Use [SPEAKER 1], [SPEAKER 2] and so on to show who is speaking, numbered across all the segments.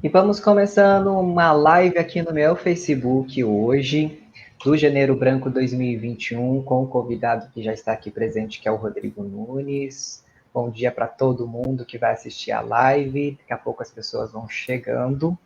[SPEAKER 1] E vamos começando uma live aqui no meu Facebook hoje, do Janeiro Branco 2021, com o convidado que já está aqui presente, que é o Rodrigo Nunes. Bom dia para todo mundo que vai assistir a live. Daqui a pouco as pessoas vão chegando.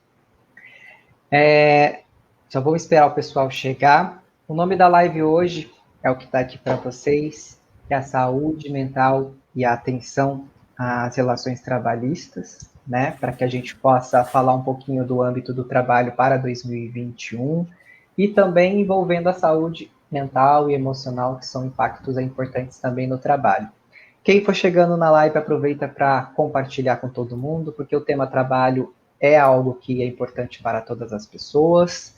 [SPEAKER 1] Só vou esperar o pessoal chegar. O nome da live hoje é o que está aqui para vocês, que é a saúde mental e a atenção às relações trabalhistas, né? Para que a gente possa falar um pouquinho do âmbito do trabalho para 2021 e também envolvendo a saúde mental e emocional, que são impactos importantes também no trabalho. Quem for chegando na live, aproveita para compartilhar com todo mundo, porque o tema trabalho é algo que é importante para todas as pessoas.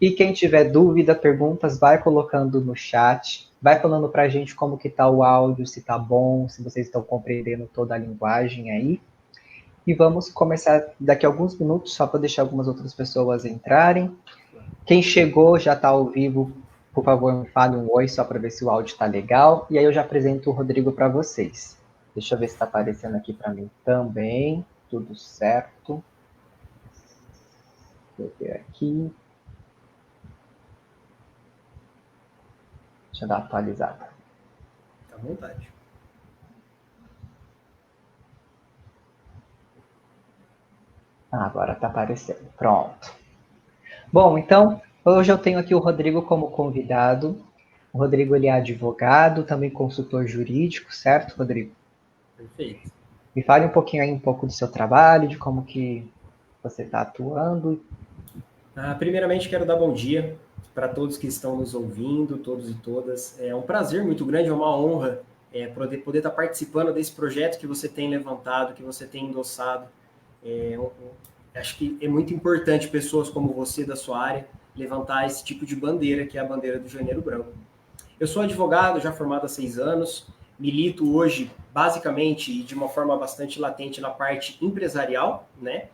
[SPEAKER 1] E quem tiver dúvida, perguntas, vai colocando no chat, vai falando para a gente como que tá o áudio, se tá bom, se vocês estão compreendendo toda a linguagem aí. E vamos começar daqui a alguns minutos, só para deixar algumas outras pessoas entrarem. Quem chegou já está ao vivo, por favor, me fale um oi, só para ver se o áudio está legal. E aí eu já apresento o Rodrigo para vocês. Deixa eu ver se está aparecendo aqui para mim também. Tudo certo. Deixa eu ver aqui. Deixa eu dar uma atualizada.
[SPEAKER 2] À vontade.
[SPEAKER 1] Agora está aparecendo. Pronto. Bom, então, hoje eu tenho aqui o Rodrigo como convidado. O Rodrigo, ele é advogado, também consultor jurídico, certo, Rodrigo?
[SPEAKER 2] Perfeito.
[SPEAKER 1] Me fale um pouquinho aí, um pouco do seu trabalho, de como que você está atuando.
[SPEAKER 2] Primeiramente, quero dar bom dia para todos que estão nos ouvindo, todos e todas. É um prazer muito grande, é uma honra poder estar participando desse projeto que você tem levantado, que você tem endossado. Acho que é muito importante pessoas como você, da sua área, levantar esse tipo de bandeira, que é a bandeira do Janeiro Branco. Eu sou advogado, já formado há 6 anos, milito hoje, basicamente, e de uma forma bastante latente, na parte empresarial, né?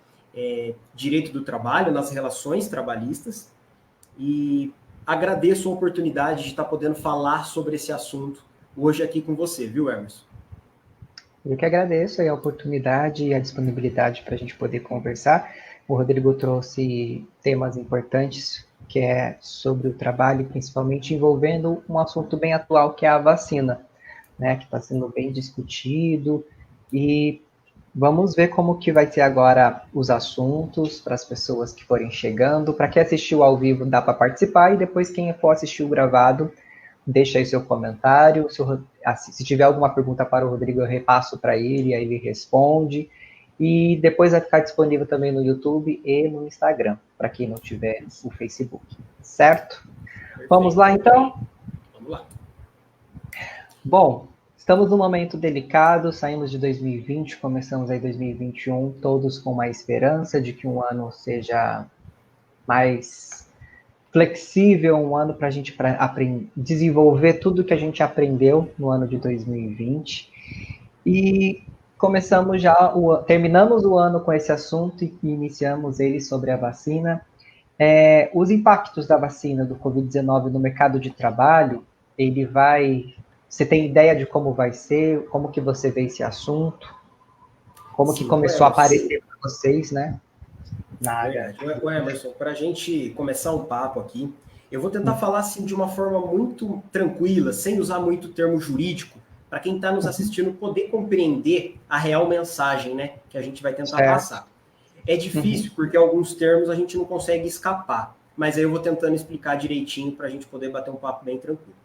[SPEAKER 2] Direito do trabalho, nas relações trabalhistas, e agradeço a oportunidade de estar podendo falar sobre esse assunto hoje aqui com você, viu, Emerson?
[SPEAKER 1] Eu que agradeço aí a oportunidade e a disponibilidade para a gente poder conversar. O Rodrigo trouxe temas importantes, que é sobre o trabalho, principalmente envolvendo um assunto bem atual, que é a vacina, né, que está sendo bem discutido, e vamos ver como que vai ser agora os assuntos para as pessoas que forem chegando. Para quem assistiu ao vivo, dá para participar, e depois quem for assistir o gravado, deixa aí seu comentário. Se tiver alguma pergunta para o Rodrigo, eu repasso para ele, aí ele responde. E depois vai ficar disponível também no YouTube e no Instagram, para quem não tiver o Facebook. Certo?
[SPEAKER 2] Perfeito.
[SPEAKER 1] Vamos lá, então?
[SPEAKER 2] Vamos lá.
[SPEAKER 1] Bom, estamos num momento delicado, saímos de 2020, começamos aí 2021, todos com uma esperança de que um ano seja mais flexível, um ano para a gente desenvolver tudo que a gente aprendeu no ano de 2020. E começamos terminamos o ano com esse assunto e iniciamos ele sobre a vacina. Os impactos da vacina do Covid-19 no mercado de trabalho, você tem ideia de como vai ser? Como que você vê esse assunto? Como que
[SPEAKER 2] Sim,
[SPEAKER 1] começou a aparecer para vocês, né? Na área.
[SPEAKER 2] Verdade. O Emerson, para a gente começar um papo aqui, eu vou tentar falar assim de uma forma muito tranquila, sem usar muito termo jurídico, para quem está nos assistindo poder compreender a real mensagem, né, que a gente vai tentar passar. É difícil porque alguns termos a gente não consegue escapar, mas aí eu vou tentando explicar direitinho para a gente poder bater um papo bem tranquilo.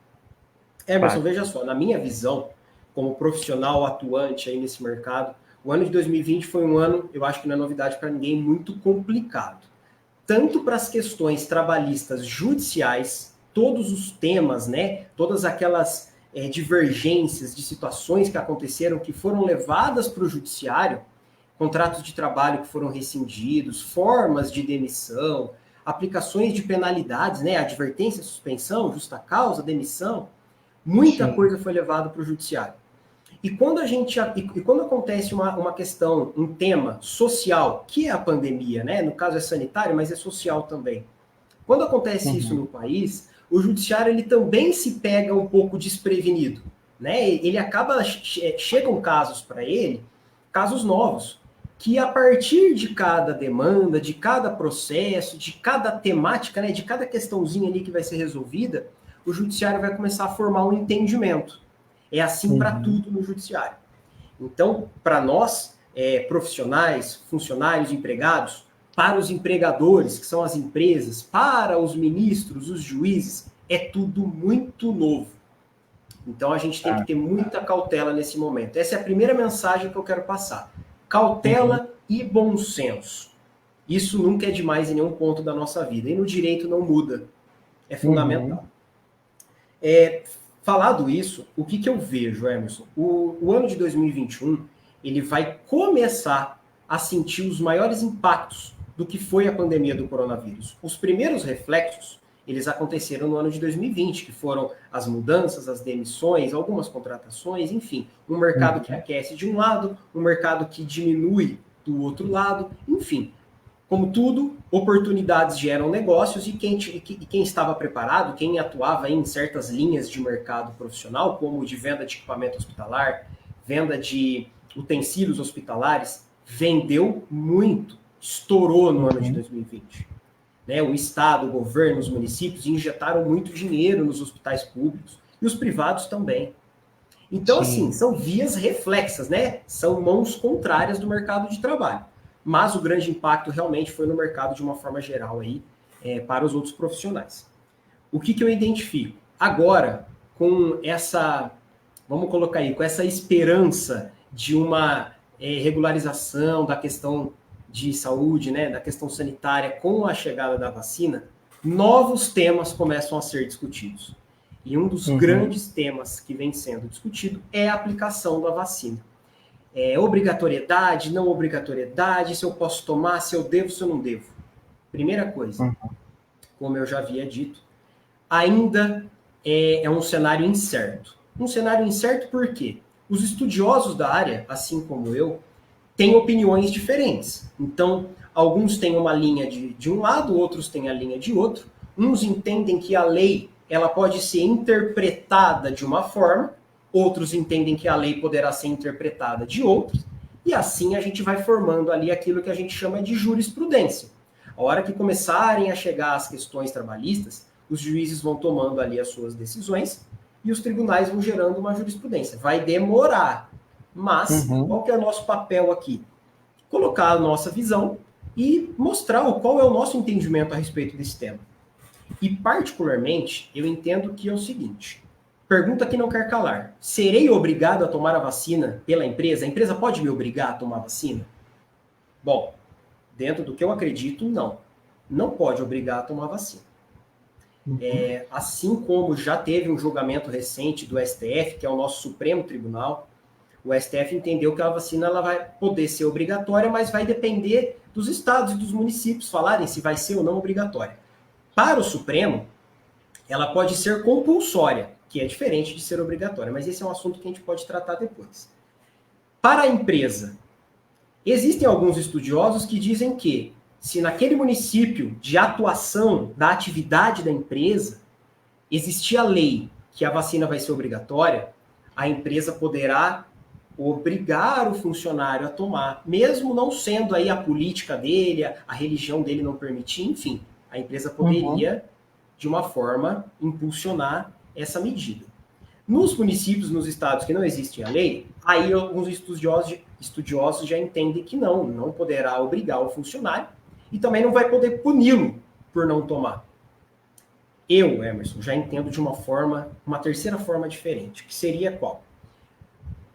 [SPEAKER 2] Emerson, veja só, na minha visão, como profissional atuante aí nesse mercado, o ano de 2020 foi um ano, eu acho que não é novidade para ninguém, muito complicado. Tanto para as questões trabalhistas judiciais, todos os temas, né, todas aquelas divergências de situações que aconteceram, que foram levadas para o judiciário, contratos de trabalho que foram rescindidos, formas de demissão, aplicações de penalidades, né, advertência, suspensão, justa causa, demissão, muita coisa foi levada para o judiciário. E quando quando acontece uma questão, um tema social, que é a pandemia, né? No caso é sanitário, mas é social também. Quando acontece isso no país, o judiciário ele também se pega um pouco desprevenido, né? Ele acaba chegam casos para ele, casos novos. que a partir de cada demanda, de cada processo, de cada temática, né, de cada questãozinha ali que vai ser resolvida, o judiciário vai começar a formar um entendimento. É assim para tudo no judiciário. Então, para nós, profissionais, funcionários, empregados, para os empregadores, que são as empresas, para os ministros, os juízes, é tudo muito novo. Então, a gente tem que ter muita cautela nesse momento. Essa é a primeira mensagem que eu quero passar. Cautela e bom senso. Isso nunca é demais em nenhum ponto da nossa vida. E no direito não muda. É fundamental. Falado isso, o que eu vejo, Emerson? O ano de 2021, ele vai começar a sentir os maiores impactos do que foi a pandemia do coronavírus. Os primeiros reflexos, eles aconteceram no ano de 2020, que foram as mudanças, as demissões, algumas contratações, enfim, um mercado que aquece de um lado, um mercado que diminui do outro lado, enfim. Como tudo, oportunidades geram negócios e quem estava preparado, quem atuava em certas linhas de mercado profissional, como de venda de equipamento hospitalar, venda de utensílios hospitalares, vendeu muito, estourou no ano de 2020. Né? O Estado, o governo, os municípios injetaram muito dinheiro nos hospitais públicos e os privados também. Então, assim, são vias reflexas, né? São mãos contrárias do mercado de trabalho. Mas o grande impacto realmente foi no mercado de uma forma geral aí, para os outros profissionais. O que eu identifico? Agora, com essa, vamos colocar aí, com essa esperança de uma regularização da questão de saúde, né, da questão sanitária com a chegada da vacina, novos temas começam a ser discutidos. E um dos grandes temas que vem sendo discutido é a aplicação da vacina. Obrigatoriedade, não obrigatoriedade, se eu posso tomar, se eu devo, se eu não devo. Primeira coisa, como eu já havia dito, ainda é um cenário incerto. Um cenário incerto por quê? Os estudiosos da área, assim como eu, têm opiniões diferentes. Então, alguns têm uma linha de um lado, outros têm a linha de outro. Uns entendem que a lei ela pode ser interpretada de uma forma, outros entendem que a lei poderá ser interpretada de outra, e assim a gente vai formando ali aquilo que a gente chama de jurisprudência. A hora que começarem a chegar as questões trabalhistas, os juízes vão tomando ali as suas decisões e os tribunais vão gerando uma jurisprudência. Vai demorar, mas qual que é o nosso papel aqui? Colocar a nossa visão e mostrar qual é o nosso entendimento a respeito desse tema. E, particularmente, eu entendo que é o seguinte, pergunta que não quer calar, serei obrigado a tomar a vacina pela empresa? A empresa pode me obrigar a tomar a vacina? Bom, dentro do que eu acredito, não. Não pode obrigar a tomar a vacina. Assim como já teve um julgamento recente do STF, que é o nosso Supremo Tribunal, o STF entendeu que a vacina ela vai poder ser obrigatória, mas vai depender dos estados e dos municípios falarem se vai ser ou não obrigatória. Para o Supremo, ela pode ser compulsória, que é diferente de ser obrigatória, mas esse é um assunto que a gente pode tratar depois. Para a empresa, existem alguns estudiosos que dizem que, se naquele município de atuação da atividade da empresa existir a lei que a vacina vai ser obrigatória, a empresa poderá obrigar o funcionário a tomar, mesmo não sendo aí a política dele, a religião dele não permitir, enfim, a empresa poderia, de uma forma, impulsionar essa medida. Nos municípios, nos estados que não existe a lei, aí alguns estudiosos já entendem que não poderá obrigar o funcionário e também não vai poder puni-lo por não tomar. Eu, Emerson, já entendo de uma terceira forma diferente, que seria qual?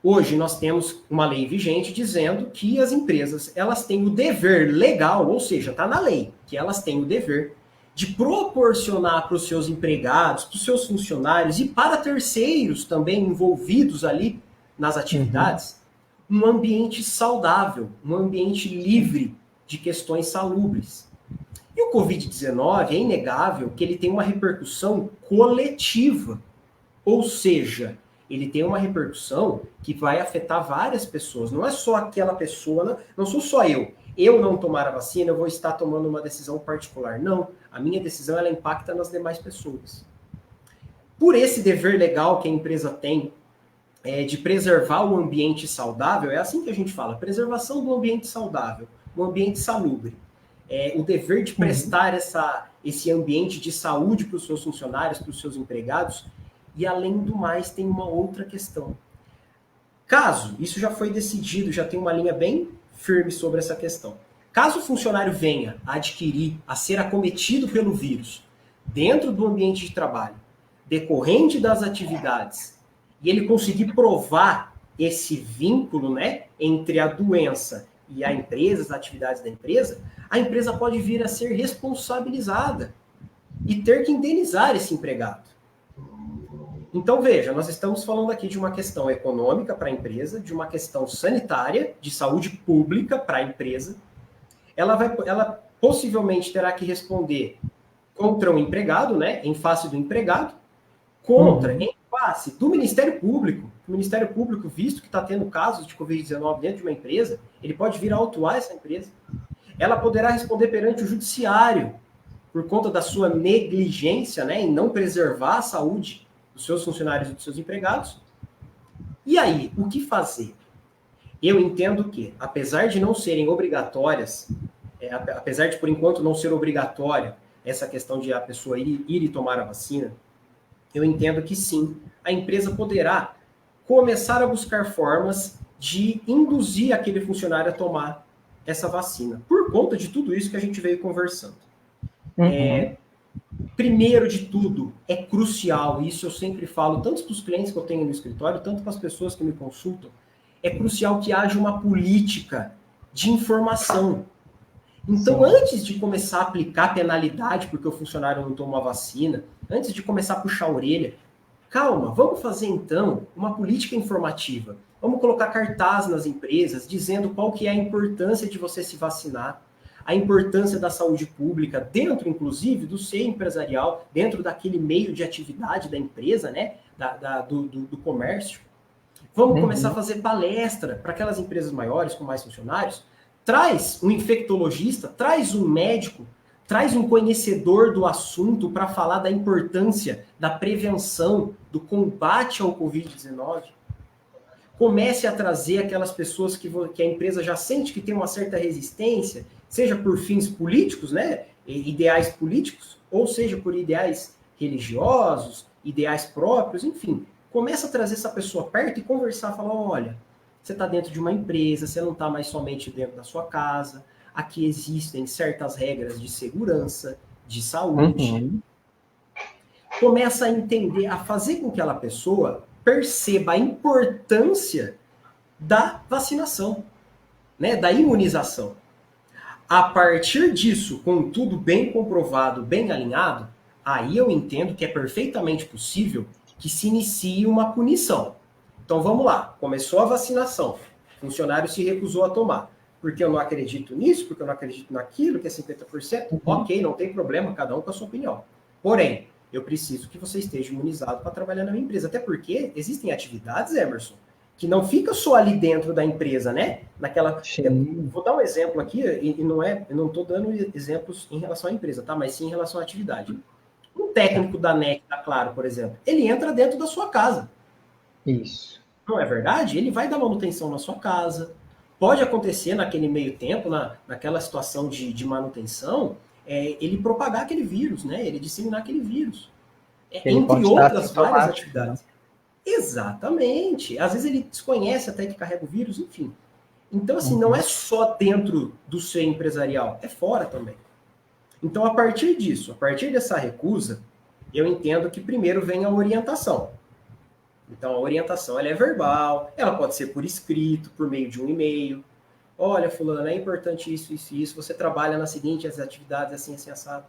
[SPEAKER 2] Hoje nós temos uma lei vigente dizendo que as empresas elas têm o dever legal, ou seja, está na lei, que elas têm o dever de proporcionar para os seus empregados, para os seus funcionários e para terceiros também envolvidos ali nas atividades, um ambiente saudável, um ambiente livre de questões salubres. E o Covid-19 é inegável que ele tem uma repercussão coletiva, ou seja, ele tem uma repercussão que vai afetar várias pessoas. Não é só aquela pessoa, não sou só eu. Eu não tomar a vacina, eu vou estar tomando uma decisão particular. Não, a minha decisão ela impacta nas demais pessoas. Por esse dever legal que a empresa tem de preservar o ambiente saudável, é assim que a gente fala, preservação do ambiente saudável, um ambiente salubre. O dever de prestar esse ambiente de saúde para os seus funcionários, para os seus empregados, e além do mais, tem uma outra questão. Caso, isso já foi decidido, já tem uma linha bem firme sobre essa questão. Caso o funcionário venha a adquirir, a ser acometido pelo vírus dentro do ambiente de trabalho, decorrente das atividades, e ele conseguir provar esse vínculo, né, entre a doença e a empresa, as atividades da empresa, a empresa pode vir a ser responsabilizada e ter que indenizar esse empregado. Então, veja, nós estamos falando aqui de uma questão econômica para a empresa, de uma questão sanitária, de saúde pública para a empresa. Ela possivelmente terá que responder contra o empregado, né, em face do empregado, em face do Ministério Público. O Ministério Público, visto que está tendo casos de Covid-19 dentro de uma empresa, ele pode vir a autuar essa empresa. Ela poderá responder perante o judiciário por conta da sua negligência, né, em não preservar a saúde dos seus funcionários e dos seus empregados. E aí, o que fazer? Eu entendo que, apesar de não serem obrigatórias, apesar de, por enquanto, não ser obrigatório essa questão de a pessoa ir e tomar a vacina, eu entendo que sim, a empresa poderá começar a buscar formas de induzir aquele funcionário a tomar essa vacina, por conta de tudo isso que a gente veio conversando. Primeiro de tudo, é crucial, e isso eu sempre falo, tanto para os clientes que eu tenho no escritório, tanto para as pessoas que me consultam, é crucial que haja uma política de informação. Então, antes de começar a aplicar penalidade porque o funcionário não tomou a vacina, antes de começar a puxar a orelha, calma, vamos fazer então uma política informativa. Vamos colocar cartaz nas empresas dizendo qual que é a importância de você se vacinar, a importância da saúde pública, dentro, inclusive, do seio empresarial, dentro daquele meio de atividade da empresa, né, do comércio. Vamos começar a fazer palestra para aquelas empresas maiores, com mais funcionários. Traz um infectologista, traz um médico, traz um conhecedor do assunto para falar da importância da prevenção, do combate ao Covid-19. Comece a trazer aquelas pessoas que a empresa já sente que tem uma certa resistência, seja por fins políticos, né, ideais políticos, ou seja por ideais religiosos, ideais próprios, enfim. Começa a trazer essa pessoa perto e conversar, falar, olha, você está dentro de uma empresa, você não está mais somente dentro da sua casa, aqui existem certas regras de segurança, de saúde. Começa a entender, a fazer com que aquela pessoa perceba a importância da vacinação, né, da imunização. A partir disso, com tudo bem comprovado, bem alinhado, aí eu entendo que é perfeitamente possível que se inicie uma punição. Então vamos lá, começou a vacinação, o funcionário se recusou a tomar. Porque eu não acredito nisso, porque eu não acredito naquilo, que é 50%, ok, não tem problema, cada um com a sua opinião. Porém, eu preciso que você esteja imunizado para trabalhar na minha empresa. Até porque existem atividades, Emerson, que não fica só ali dentro da empresa, né? Vou dar um exemplo aqui, e eu não estou dando exemplos em relação à empresa, tá? Mas sim em relação à atividade. Um técnico da NEC, da Claro, por exemplo, ele entra dentro da sua casa.
[SPEAKER 1] Isso.
[SPEAKER 2] Não é verdade? Ele vai dar manutenção na sua casa. Pode acontecer naquele meio tempo, naquela situação de manutenção, ele propagar aquele vírus, né? Ele disseminar aquele vírus. Entre outras várias atividades. Né? Exatamente. Às vezes ele desconhece até que carrega o vírus, enfim. Então, assim, não é só dentro do seio empresarial, é fora também. Então, a partir disso, a partir dessa recusa, eu entendo que primeiro vem a orientação. Então, a orientação ela é verbal, ela pode ser por escrito, por meio de um e-mail. Olha, fulano, é importante isso, isso e isso, você trabalha nas seguintes atividades, assim, assim, assado.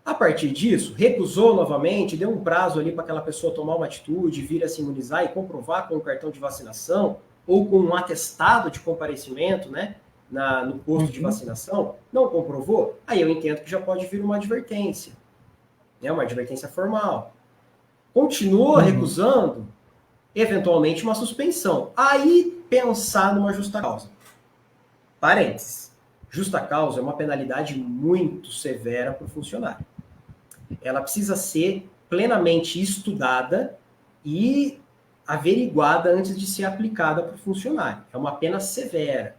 [SPEAKER 2] A partir disso, recusou novamente, deu um prazo ali para aquela pessoa tomar uma atitude, vir a se imunizar e comprovar com um cartão de vacinação ou com um atestado de comparecimento, né, no posto de vacinação, não comprovou, aí eu entendo que já pode vir uma advertência, né, uma advertência formal. Continua recusando, eventualmente uma suspensão. Aí pensar numa justa causa. Parênteses. Justa causa é uma penalidade muito severa para o funcionário. Ela precisa ser plenamente estudada e averiguada antes de ser aplicada para o funcionário. É uma pena severa.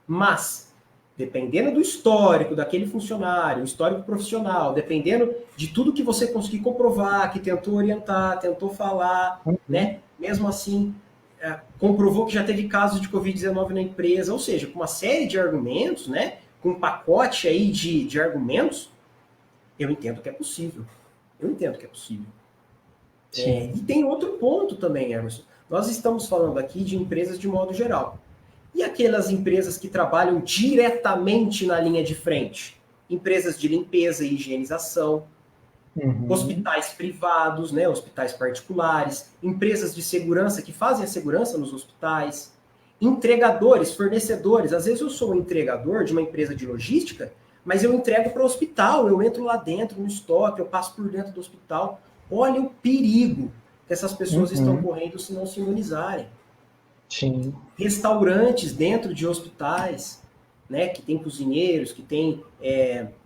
[SPEAKER 2] Mas, dependendo do histórico daquele funcionário, o histórico profissional, dependendo de tudo que você conseguir comprovar, que tentou orientar, tentou falar, né? Mesmo assim, comprovou que já teve casos de Covid-19 na empresa, ou seja, com uma série de argumentos, né? Com um pacote aí de argumentos, eu entendo que é possível. Eu entendo que é possível. E tem outro ponto também, Emerson. Nós estamos falando aqui de empresas de modo geral. E aquelas empresas que trabalham diretamente na linha de frente? Empresas de limpeza e higienização, hospitais privados, né, hospitais particulares, empresas de segurança que fazem a segurança nos hospitais, entregadores, fornecedores. Às vezes eu sou um entregador de uma empresa de logística, mas eu entrego para o hospital, eu entro lá dentro no estoque, eu passo por dentro do hospital. Olha o perigo que essas pessoas estão correndo se não se imunizarem.
[SPEAKER 1] Sim.
[SPEAKER 2] Restaurantes dentro de hospitais, né, que tem cozinheiros, que tem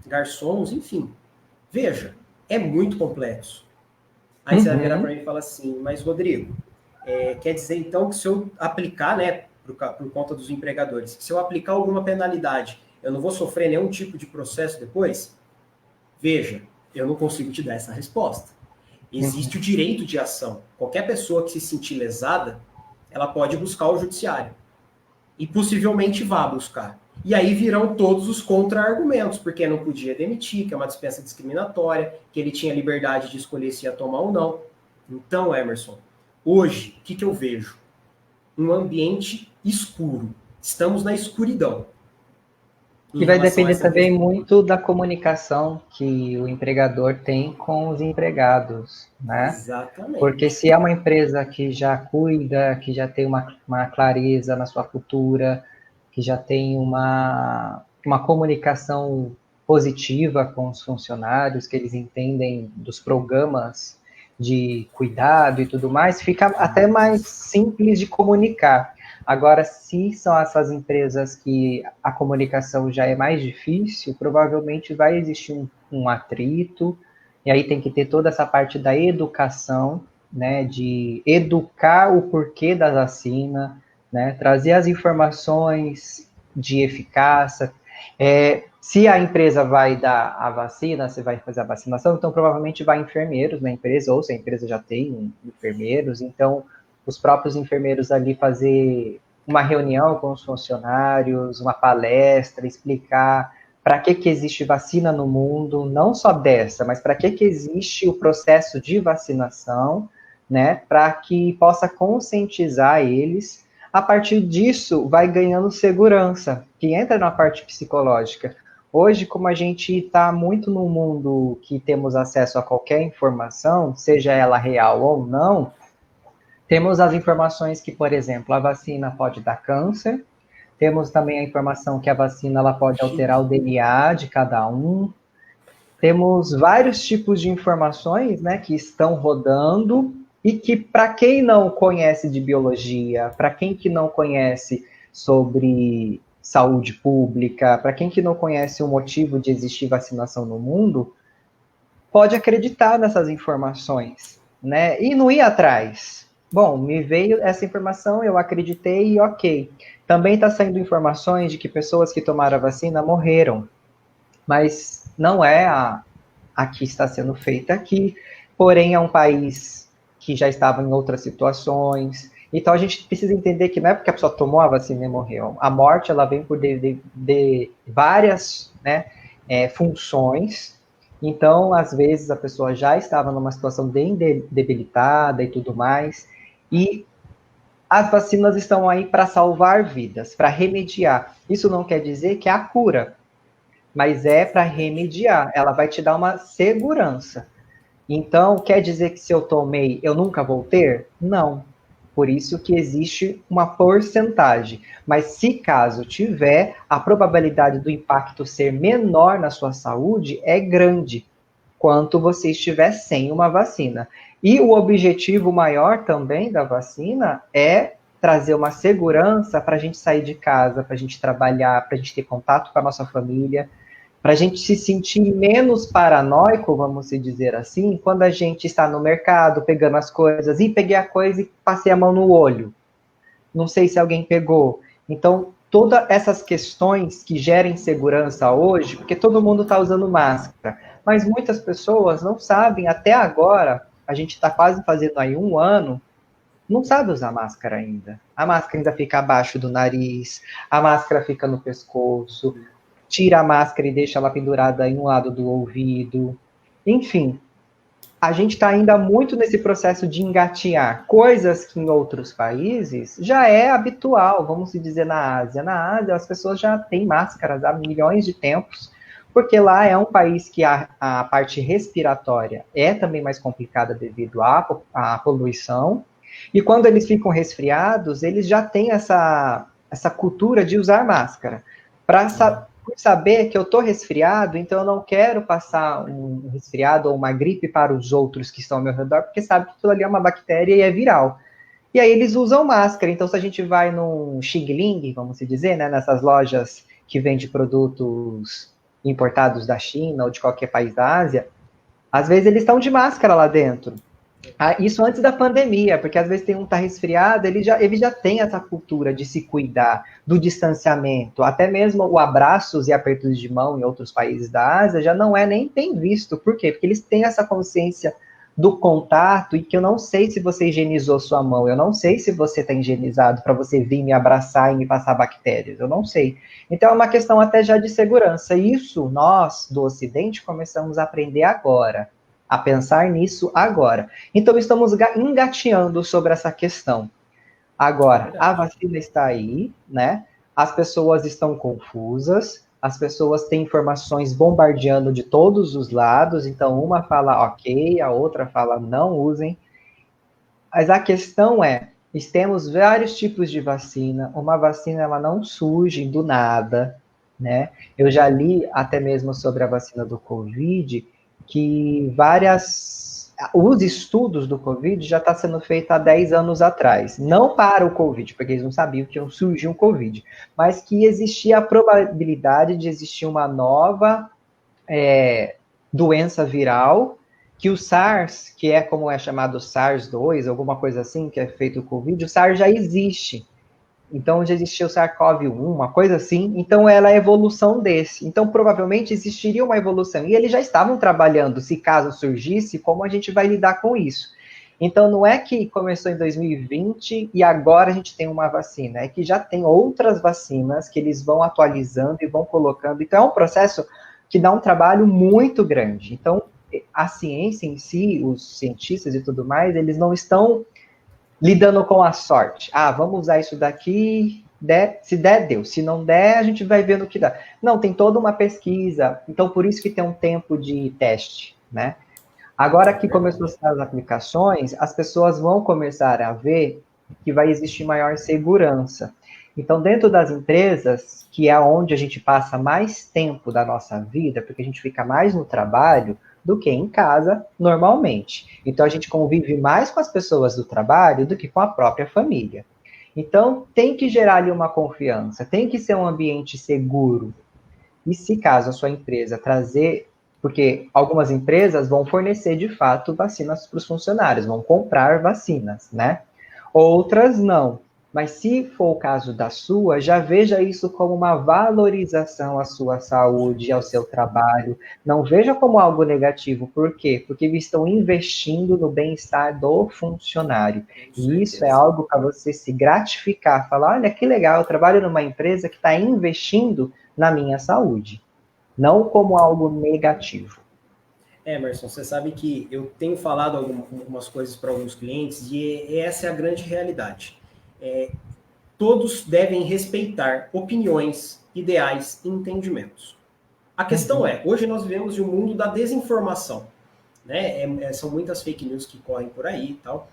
[SPEAKER 2] garçons, enfim. Veja, é muito complexo. Aí você vai virar para mim e fala assim, mas Rodrigo, quer dizer então que se eu aplicar, né, por conta dos empregadores, se eu aplicar alguma penalidade, eu não vou sofrer nenhum tipo de processo depois? Veja, eu não consigo te dar essa resposta. Existe o direito de ação. Qualquer pessoa que se sentir lesada, ela pode buscar o judiciário. E possivelmente vá buscar. E aí virão todos os contra-argumentos, porque não podia demitir, que é uma dispensa discriminatória, que ele tinha liberdade de escolher se ia tomar ou não. Então, Emerson, hoje, o que eu vejo? Um ambiente escuro. Estamos na escuridão.
[SPEAKER 1] E vai depender também muito da comunicação que o empregador tem com os empregados, né?
[SPEAKER 2] Exatamente.
[SPEAKER 1] Porque se é uma empresa que já cuida, que já tem uma clareza na sua cultura, que já tem uma comunicação positiva com os funcionários, que eles entendem dos programas de cuidado e tudo mais, fica até mais simples de comunicar. Agora, se são essas empresas que a comunicação já é mais difícil, provavelmente vai existir um atrito, e aí tem que ter toda essa parte da educação, né, de educar o porquê da vacina, né, trazer as informações de eficácia. Se a empresa vai dar a vacina, se vai fazer a vacinação, então provavelmente vai enfermeiros na empresa, ou se a empresa já tem enfermeiros, então os próprios enfermeiros ali fazer uma reunião com os funcionários, uma palestra, explicar para que existe vacina no mundo, não só dessa, mas para que existe o processo de vacinação, né, para que possa conscientizar eles. A partir disso, vai ganhando segurança, que entra na parte psicológica. Hoje, como a gente está muito no mundo que temos acesso a qualquer informação, seja ela real ou não, temos as informações que, por exemplo, a vacina pode dar câncer, temos também a informação que a vacina ela pode alterar o DNA de cada um, temos vários tipos de informações, né, que estão rodando e que, para quem não conhece de biologia, para quem que não conhece sobre saúde pública, para quem que não conhece o motivo de existir vacinação no mundo, pode acreditar nessas informações, né, e não ir atrás. Bom, me veio essa informação, eu acreditei e ok. Também está saindo informações de que pessoas que tomaram a vacina morreram, mas não é a que está sendo feita aqui, porém é um país que já estava em outras situações, então a gente precisa entender que não é porque a pessoa tomou a vacina e morreu, a morte ela vem por de várias, né, funções. Então, às vezes, a pessoa já estava numa situação bem debilitada e tudo mais, e as vacinas estão aí para salvar vidas, para remediar. Isso não quer dizer que é a cura, mas é para remediar. Ela vai te dar uma segurança. Então, quer dizer que se eu tomei, eu nunca vou ter? Não. Por isso que existe uma porcentagem. Mas se caso tiver, a probabilidade do impacto ser menor na sua saúde é grande, quanto você estiver sem uma vacina. E o objetivo maior também da vacina é trazer uma segurança para a gente sair de casa, para a gente trabalhar, para a gente ter contato com a nossa família. para a gente se sentir menos paranoico, vamos se dizer assim, quando a gente está no mercado pegando as coisas, e peguei a coisa e passei a mão no olho. Não sei se alguém pegou. Então, todas essas questões que gerem segurança hoje, porque todo mundo está usando máscara, mas muitas pessoas não sabem, até agora, a gente está quase fazendo aí 1 ano, não sabe usar máscara ainda. A máscara ainda fica abaixo do nariz, a máscara fica no pescoço, tira a máscara e deixa ela pendurada em um lado do ouvido. Enfim, a gente está ainda muito nesse processo de engatinhar coisas que em outros países já é habitual, vamos dizer, na Ásia. Na Ásia, as pessoas já têm máscaras há milhões de tempos, porque lá é um país que a parte respiratória é também mais complicada devido à poluição. E quando eles ficam resfriados, eles já têm essa cultura de usar máscara. Por saber que eu estou resfriado, então eu não quero passar um resfriado ou uma gripe para os outros que estão ao meu redor, porque sabe que aquilo ali é uma bactéria e é viral. E aí eles usam máscara. Então, se a gente vai num Xing Ling, vamos dizer, né, nessas lojas que vendem produtos importados da China ou de qualquer país da Ásia, às vezes eles estão de máscara lá dentro. Isso antes da pandemia, porque às vezes tem um que tá resfriado, ele já tem essa cultura de se cuidar, do distanciamento, até mesmo o abraços e apertos de mão em outros países da Ásia já não é nem bem visto. Por quê? Porque eles têm essa consciência do contato e que eu não sei se você higienizou sua mão, eu não sei se você está higienizado para você vir me abraçar e me passar bactérias, eu não sei. Então é uma questão até já de segurança. Isso nós, do Ocidente, começamos a aprender agora, a pensar nisso agora. Então, estamos engateando sobre essa questão. Agora, a vacina está aí, né? As pessoas estão confusas, as pessoas têm informações bombardeando de todos os lados, então uma fala ok, a outra fala não usem. Mas a questão é, temos vários tipos de vacina, uma vacina ela não surge do nada, né? Eu já li até mesmo sobre a vacina do Covid, que os estudos do Covid já está sendo feito há 10 anos atrás. Não para o Covid, porque eles não sabiam que ia surgir um Covid, mas que existia a probabilidade de existir uma nova doença viral, que o SARS, que é como é chamado SARS-2, alguma coisa assim, que é feito o Covid, o SARS já existe. Então, já existia o SARS-CoV-1, uma coisa assim. Então, ela é a evolução desse. Então, provavelmente, existiria uma evolução. E eles já estavam trabalhando, se caso surgisse, como a gente vai lidar com isso. Então, não é que começou em 2020 e agora a gente tem uma vacina. É que já tem outras vacinas que eles vão atualizando e vão colocando. Então, é um processo que dá um trabalho muito grande. Então, a ciência em si, os cientistas e tudo mais, eles não estão lidando com a sorte. Vamos usar isso daqui, se der, deu. Se não der, a gente vai ver no que dá. Não, tem toda uma pesquisa. Então, por isso que tem um tempo de teste, né? Agora que começou as aplicações, as pessoas vão começar a ver que vai existir maior segurança. Então, dentro das empresas, que é onde a gente passa mais tempo da nossa vida, porque a gente fica mais no trabalho do que em casa, normalmente. Então, a gente convive mais com as pessoas do trabalho do que com a própria família. Então, tem que gerar ali uma confiança, tem que ser um ambiente seguro. E se caso a sua empresa trazer, porque algumas empresas vão fornecer de fato vacinas para os funcionários, vão comprar vacinas, né? Outras não. Mas se for o caso da sua, já veja isso como uma valorização à sua saúde, ao seu trabalho. Não veja como algo negativo. Por quê? Porque eles estão investindo no bem-estar do funcionário. E isso é algo para você se gratificar. Falar, olha que legal, eu trabalho numa empresa que está investindo na minha saúde. Não como algo negativo.
[SPEAKER 2] Emerson, você sabe que eu tenho falado algumas coisas para alguns clientes e essa é a grande realidade. Todos devem respeitar opiniões, ideais e entendimentos. A questão hoje nós vivemos em um mundo da desinformação, né? São muitas fake news que correm por aí e tal.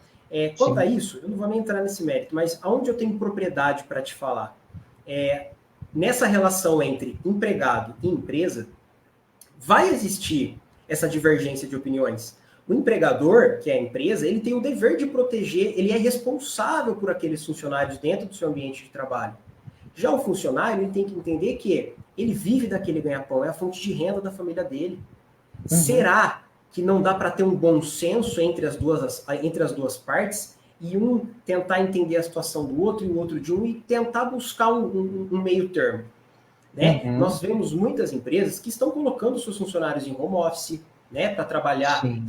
[SPEAKER 2] Quanto a isso, eu não vou nem entrar nesse mérito, mas aonde eu tenho propriedade para te falar? Nessa relação entre empregado e empresa, vai existir essa divergência de opiniões. O empregador, que é a empresa, ele tem o dever de proteger, ele é responsável por aqueles funcionários dentro do seu ambiente de trabalho. Já o funcionário, ele tem que entender que Ele vive daquele ganha-pão, é a fonte de renda da família dele.
[SPEAKER 1] Uhum.
[SPEAKER 2] Será que não dá para ter um bom senso entre as duas partes e um tentar entender a situação do outro e o outro de um e tentar buscar um meio termo? Né?
[SPEAKER 1] Uhum.
[SPEAKER 2] Nós vemos muitas empresas que estão colocando seus funcionários em home office, né, para trabalhar
[SPEAKER 1] Sim.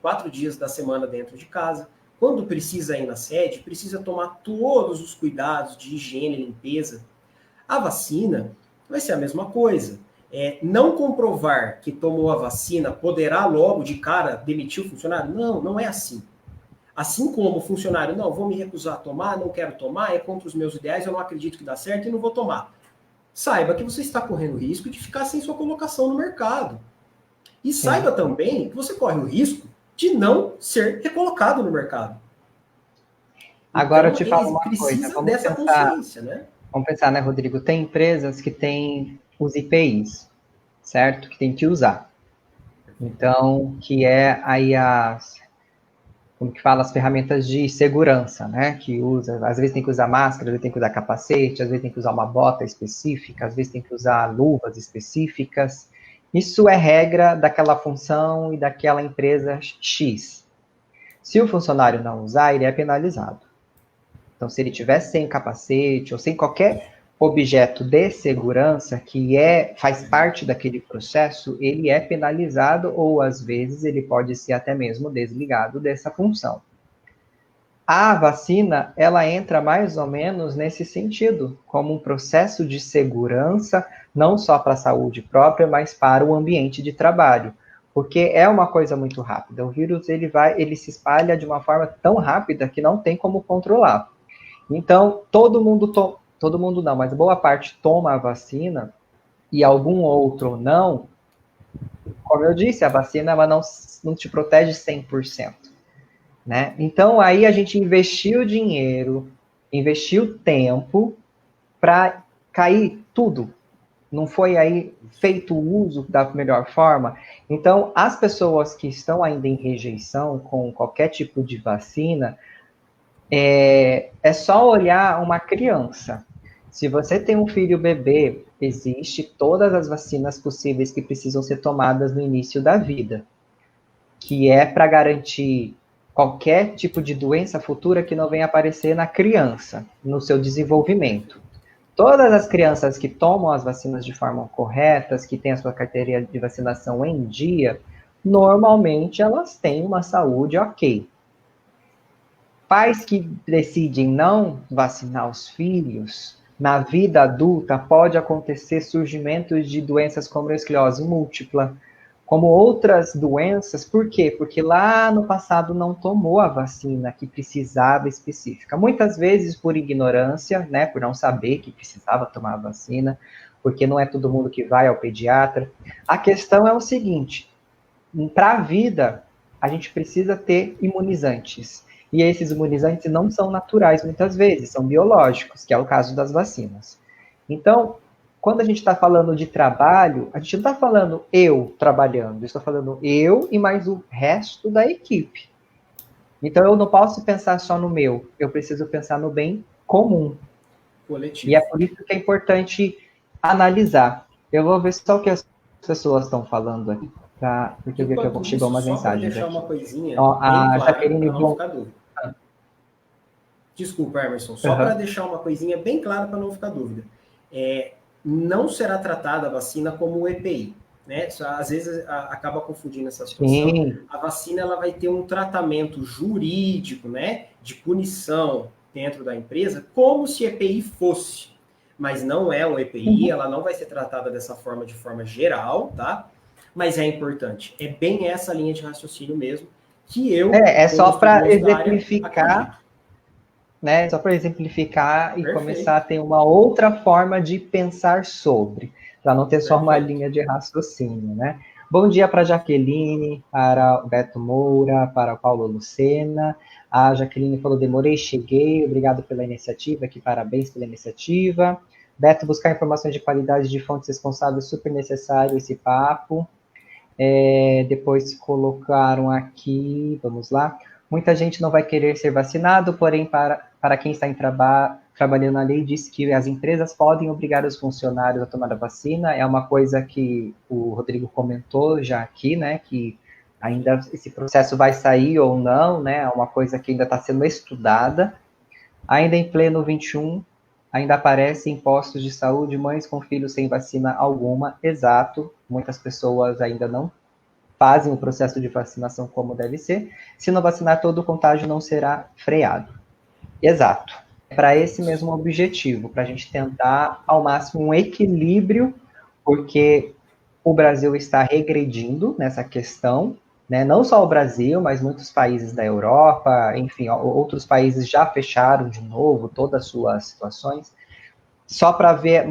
[SPEAKER 2] 4 dias da semana dentro de casa. Quando precisa ir na sede, precisa tomar todos os cuidados de higiene e limpeza. A vacina vai ser a mesma coisa. Não comprovar que tomou a vacina poderá logo de cara demitir o funcionário? Não, não é assim. Assim como o funcionário, não, vou me recusar a tomar, não quero tomar, é contra os meus ideais, eu não acredito que dá certo e não vou tomar. Saiba que você está correndo o risco de ficar sem sua colocação no mercado. E saiba também que você corre o risco de não ser recolocado no mercado.
[SPEAKER 1] Agora eu
[SPEAKER 2] Então,
[SPEAKER 1] te falo uma coisa,
[SPEAKER 2] precisa dessa consciência, né?
[SPEAKER 1] Vamos pensar, né, Rodrigo? Tem empresas que têm os IPIs, certo? Que tem que usar. Então, que é aí como que fala, as ferramentas de segurança, né? Que usa, às vezes tem que usar máscara, às vezes tem que usar capacete, às vezes tem que usar uma bota específica, às vezes tem que usar luvas específicas. Isso é regra daquela função e daquela empresa X. Se o funcionário não usar, ele é penalizado. Então, se ele tiver sem capacete ou sem qualquer objeto de segurança que faz parte daquele processo, ele é penalizado ou, às vezes, ele pode ser até mesmo desligado dessa função. A vacina, ela entra mais ou menos nesse sentido, como um processo de segurança, não só para a saúde própria, mas para o ambiente de trabalho. Porque é uma coisa muito rápida. O vírus, ele se espalha de uma forma tão rápida que não tem como controlar. Então, todo mundo não, mas boa parte toma a vacina e algum outro não. Como eu disse, a vacina ela não te protege 100%, né? Então, aí a gente investiu dinheiro, investiu tempo para cair tudo. Não foi aí feito o uso da melhor forma. Então, as pessoas que estão ainda em rejeição com qualquer tipo de vacina, é só olhar uma criança. Se você tem um filho bebê, existe todas as vacinas possíveis que precisam ser tomadas no início da vida, que é para garantir qualquer tipo de doença futura que não venha aparecer na criança, no seu desenvolvimento. Todas as crianças que tomam as vacinas de forma correta, que têm a sua carteira de vacinação em dia, normalmente elas têm uma saúde ok. Pais que decidem não vacinar os filhos, na vida adulta pode acontecer surgimento de doenças como a esclerose múltipla, como outras doenças. Por quê? Porque lá no passado não tomou a vacina que precisava específica. Muitas vezes por ignorância, né, por não saber que precisava tomar a vacina, porque não é todo mundo que vai ao pediatra. A questão é o seguinte, para a vida, a gente precisa ter imunizantes. E esses imunizantes não são naturais, muitas vezes, são biológicos, que é o caso das vacinas. Então, quando a gente está falando de trabalho, a gente não está falando eu trabalhando, eu estou falando eu e mais o resto da equipe. Então, eu não posso pensar só no meu, eu preciso pensar no bem comum.
[SPEAKER 2] Coletivo.
[SPEAKER 1] E é por isso que é importante analisar. Eu vou ver só o que as pessoas estão falando aqui, porque eu vi que chegou umas mensagens
[SPEAKER 2] deixar
[SPEAKER 1] aqui.
[SPEAKER 2] uma coisinha
[SPEAKER 1] Ó,
[SPEAKER 2] bem
[SPEAKER 1] a
[SPEAKER 2] clara,
[SPEAKER 1] Jaqueline
[SPEAKER 2] para não ficar dúvida. Desculpa, Emerson, só para deixar uma coisinha bem clara para não ficar dúvida. Não será tratada a vacina como EPI, né? Às vezes acaba confundindo essa situação.
[SPEAKER 1] Sim.
[SPEAKER 2] A vacina ela vai ter um tratamento jurídico, né, de punição dentro da empresa, como se EPI fosse. Mas não é um EPI, ela não vai ser tratada dessa forma, de forma geral, tá? Mas é importante. É bem essa linha de raciocínio mesmo, que eu...
[SPEAKER 1] É só para exemplificar,
[SPEAKER 2] área,
[SPEAKER 1] né? Só para exemplificar e
[SPEAKER 2] Perfeito.
[SPEAKER 1] começar a ter uma outra forma de pensar sobre, para não ter só uma linha de raciocínio, né? Bom dia para a Jaqueline, para o Beto Moura, para o Paulo Lucena. A Jaqueline falou, demorei, cheguei, obrigado pela iniciativa, aqui, parabéns pela iniciativa. Beto, buscar informações de qualidade de fontes responsáveis, super necessário esse papo. Depois colocaram aqui, vamos lá, muita gente não vai querer ser vacinado, porém para quem está em trabalhando na lei, diz que as empresas podem obrigar os funcionários a tomar a vacina. É uma coisa que o Rodrigo comentou já aqui, né, que ainda esse processo vai sair ou não, né, é uma coisa que ainda está sendo estudada. Ainda em pleno 21, ainda aparecem postos de saúde, mães com filhos sem vacina alguma, exato, muitas pessoas ainda não fazem o processo de vacinação como deve ser. Se não vacinar, todo o contágio não será freado. Exato. Para esse mesmo objetivo, para a gente tentar ao máximo um equilíbrio, porque o Brasil está regredindo nessa questão, né? Não só o Brasil, mas muitos países da Europa, enfim, outros países já fecharam de novo todas as suas situações. Só para ver,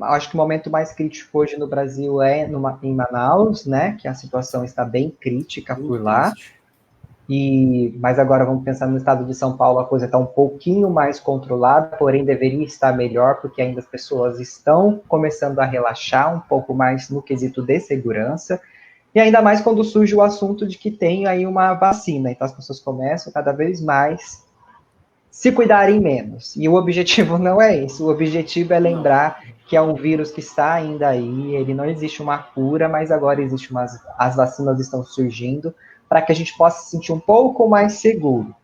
[SPEAKER 1] acho que o momento mais crítico hoje no Brasil é em Manaus, né? Que a situação está bem crítica
[SPEAKER 2] Muito
[SPEAKER 1] por lá.
[SPEAKER 2] triste.
[SPEAKER 1] Mas agora vamos pensar no estado de São Paulo, a coisa está um pouquinho mais controlada, porém deveria estar melhor, porque ainda as pessoas estão começando a relaxar um pouco mais no quesito de segurança, e ainda mais quando surge o assunto de que tem aí uma vacina, então as pessoas começam cada vez mais se cuidarem menos. E o objetivo não é esse, o objetivo é
[SPEAKER 2] Não.
[SPEAKER 1] lembrar que é um vírus que está ainda aí, ele não existe uma cura, mas agora as vacinas estão surgindo para que a gente possa se sentir um pouco mais seguro.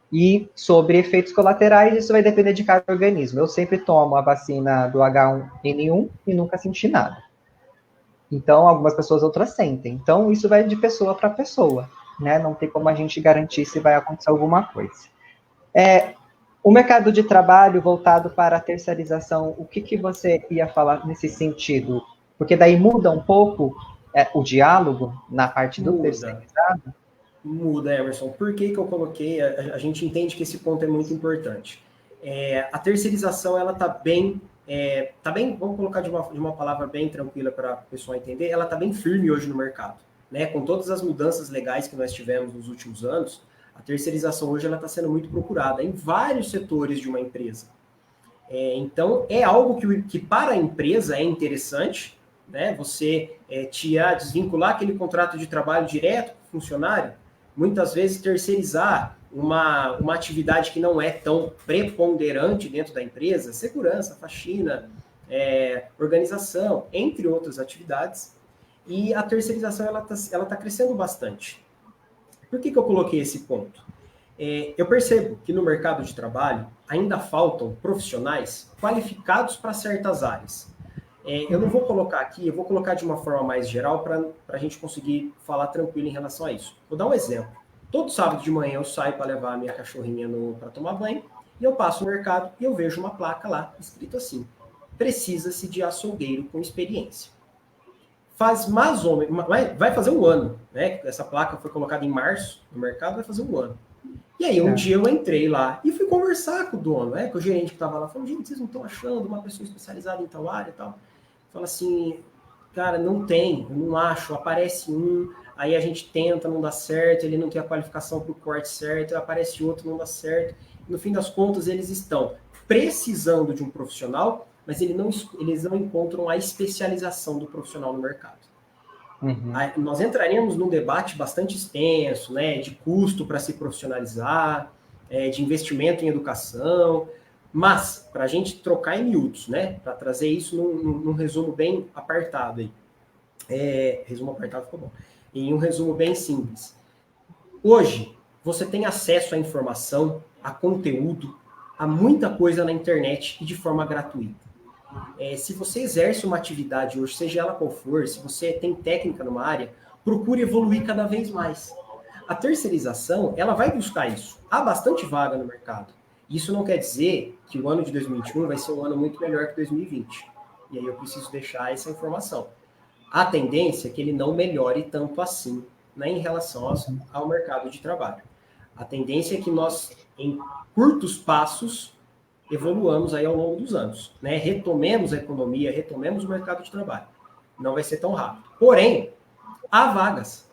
[SPEAKER 1] E sobre efeitos colaterais, isso vai depender de cada organismo. Eu sempre tomo a vacina do H1N1 e nunca senti nada. Então, algumas pessoas outras sentem. Então, isso vai de pessoa para pessoa, né? Não tem como a gente garantir se vai acontecer alguma coisa. O mercado de trabalho voltado para a terceirização, o que você ia falar nesse sentido? Porque daí muda um pouco o diálogo na parte do terceirizado?
[SPEAKER 2] Muda, Emerson. Por que eu coloquei? A gente entende que esse ponto é muito importante. A terceirização, ela está bem, vamos colocar de uma palavra bem tranquila para o pessoal entender, ela está bem firme hoje no mercado. Né? Com todas as mudanças legais que nós tivemos nos últimos anos, a terceirização hoje está sendo muito procurada em vários setores de uma empresa. Então, é algo que para a empresa é interessante, né? Você desvincular aquele contrato de trabalho direto com o funcionário, muitas vezes terceirizar uma atividade que não é tão preponderante dentro da empresa, segurança, faxina, organização, entre outras atividades, e a terceirização ela tá crescendo bastante. Por que eu coloquei esse ponto? Eu percebo que no mercado de trabalho ainda faltam profissionais qualificados para certas áreas. Eu não vou colocar aqui, eu vou colocar de uma forma mais geral para a gente conseguir falar tranquilo em relação a isso. Vou dar um exemplo. Todo sábado de manhã eu saio para levar a minha cachorrinha para tomar banho e eu passo no mercado e eu vejo uma placa lá escrito assim: precisa-se de açougueiro com experiência. Faz mais ou menos, vai fazer um ano, né? Essa placa foi colocada em março no mercado, vai fazer um ano. E aí, um dia eu entrei lá e fui conversar com o dono, com o gerente que estava lá, falando: gente, vocês não estão achando uma pessoa especializada em tal área e tal? Fala assim: cara, não tem, eu não acho, aparece um, aí a gente tenta, não dá certo, ele não tem a qualificação para o corte certo, aparece outro, não dá certo. No fim das contas, eles estão precisando de um profissional, mas eles não encontram a especialização do profissional no mercado. Uhum. Nós entraríamos num debate bastante extenso, né, de custo para se profissionalizar, de investimento em educação, mas para a gente trocar em miúdos, né, para trazer isso num resumo bem apartado aí. Resumo apartado ficou bom. Em um resumo bem simples. Hoje, você tem acesso à informação, a conteúdo, a muita coisa na internet e de forma gratuita. Se você exerce uma atividade hoje, seja ela qual for, se você tem técnica numa área, procure evoluir cada vez mais. A terceirização, ela vai buscar isso. Há bastante vaga no mercado. Isso não quer dizer que o ano de 2021 vai ser um ano muito melhor que 2020. E aí eu preciso deixar essa informação. A tendência é que ele não melhore tanto assim, né, em relação ao mercado de trabalho. A tendência é que nós, em curtos passos, evoluamos aí ao longo dos anos, né? Retomemos a economia, retomemos o mercado de trabalho. Não vai ser tão rápido. Porém, há vagas.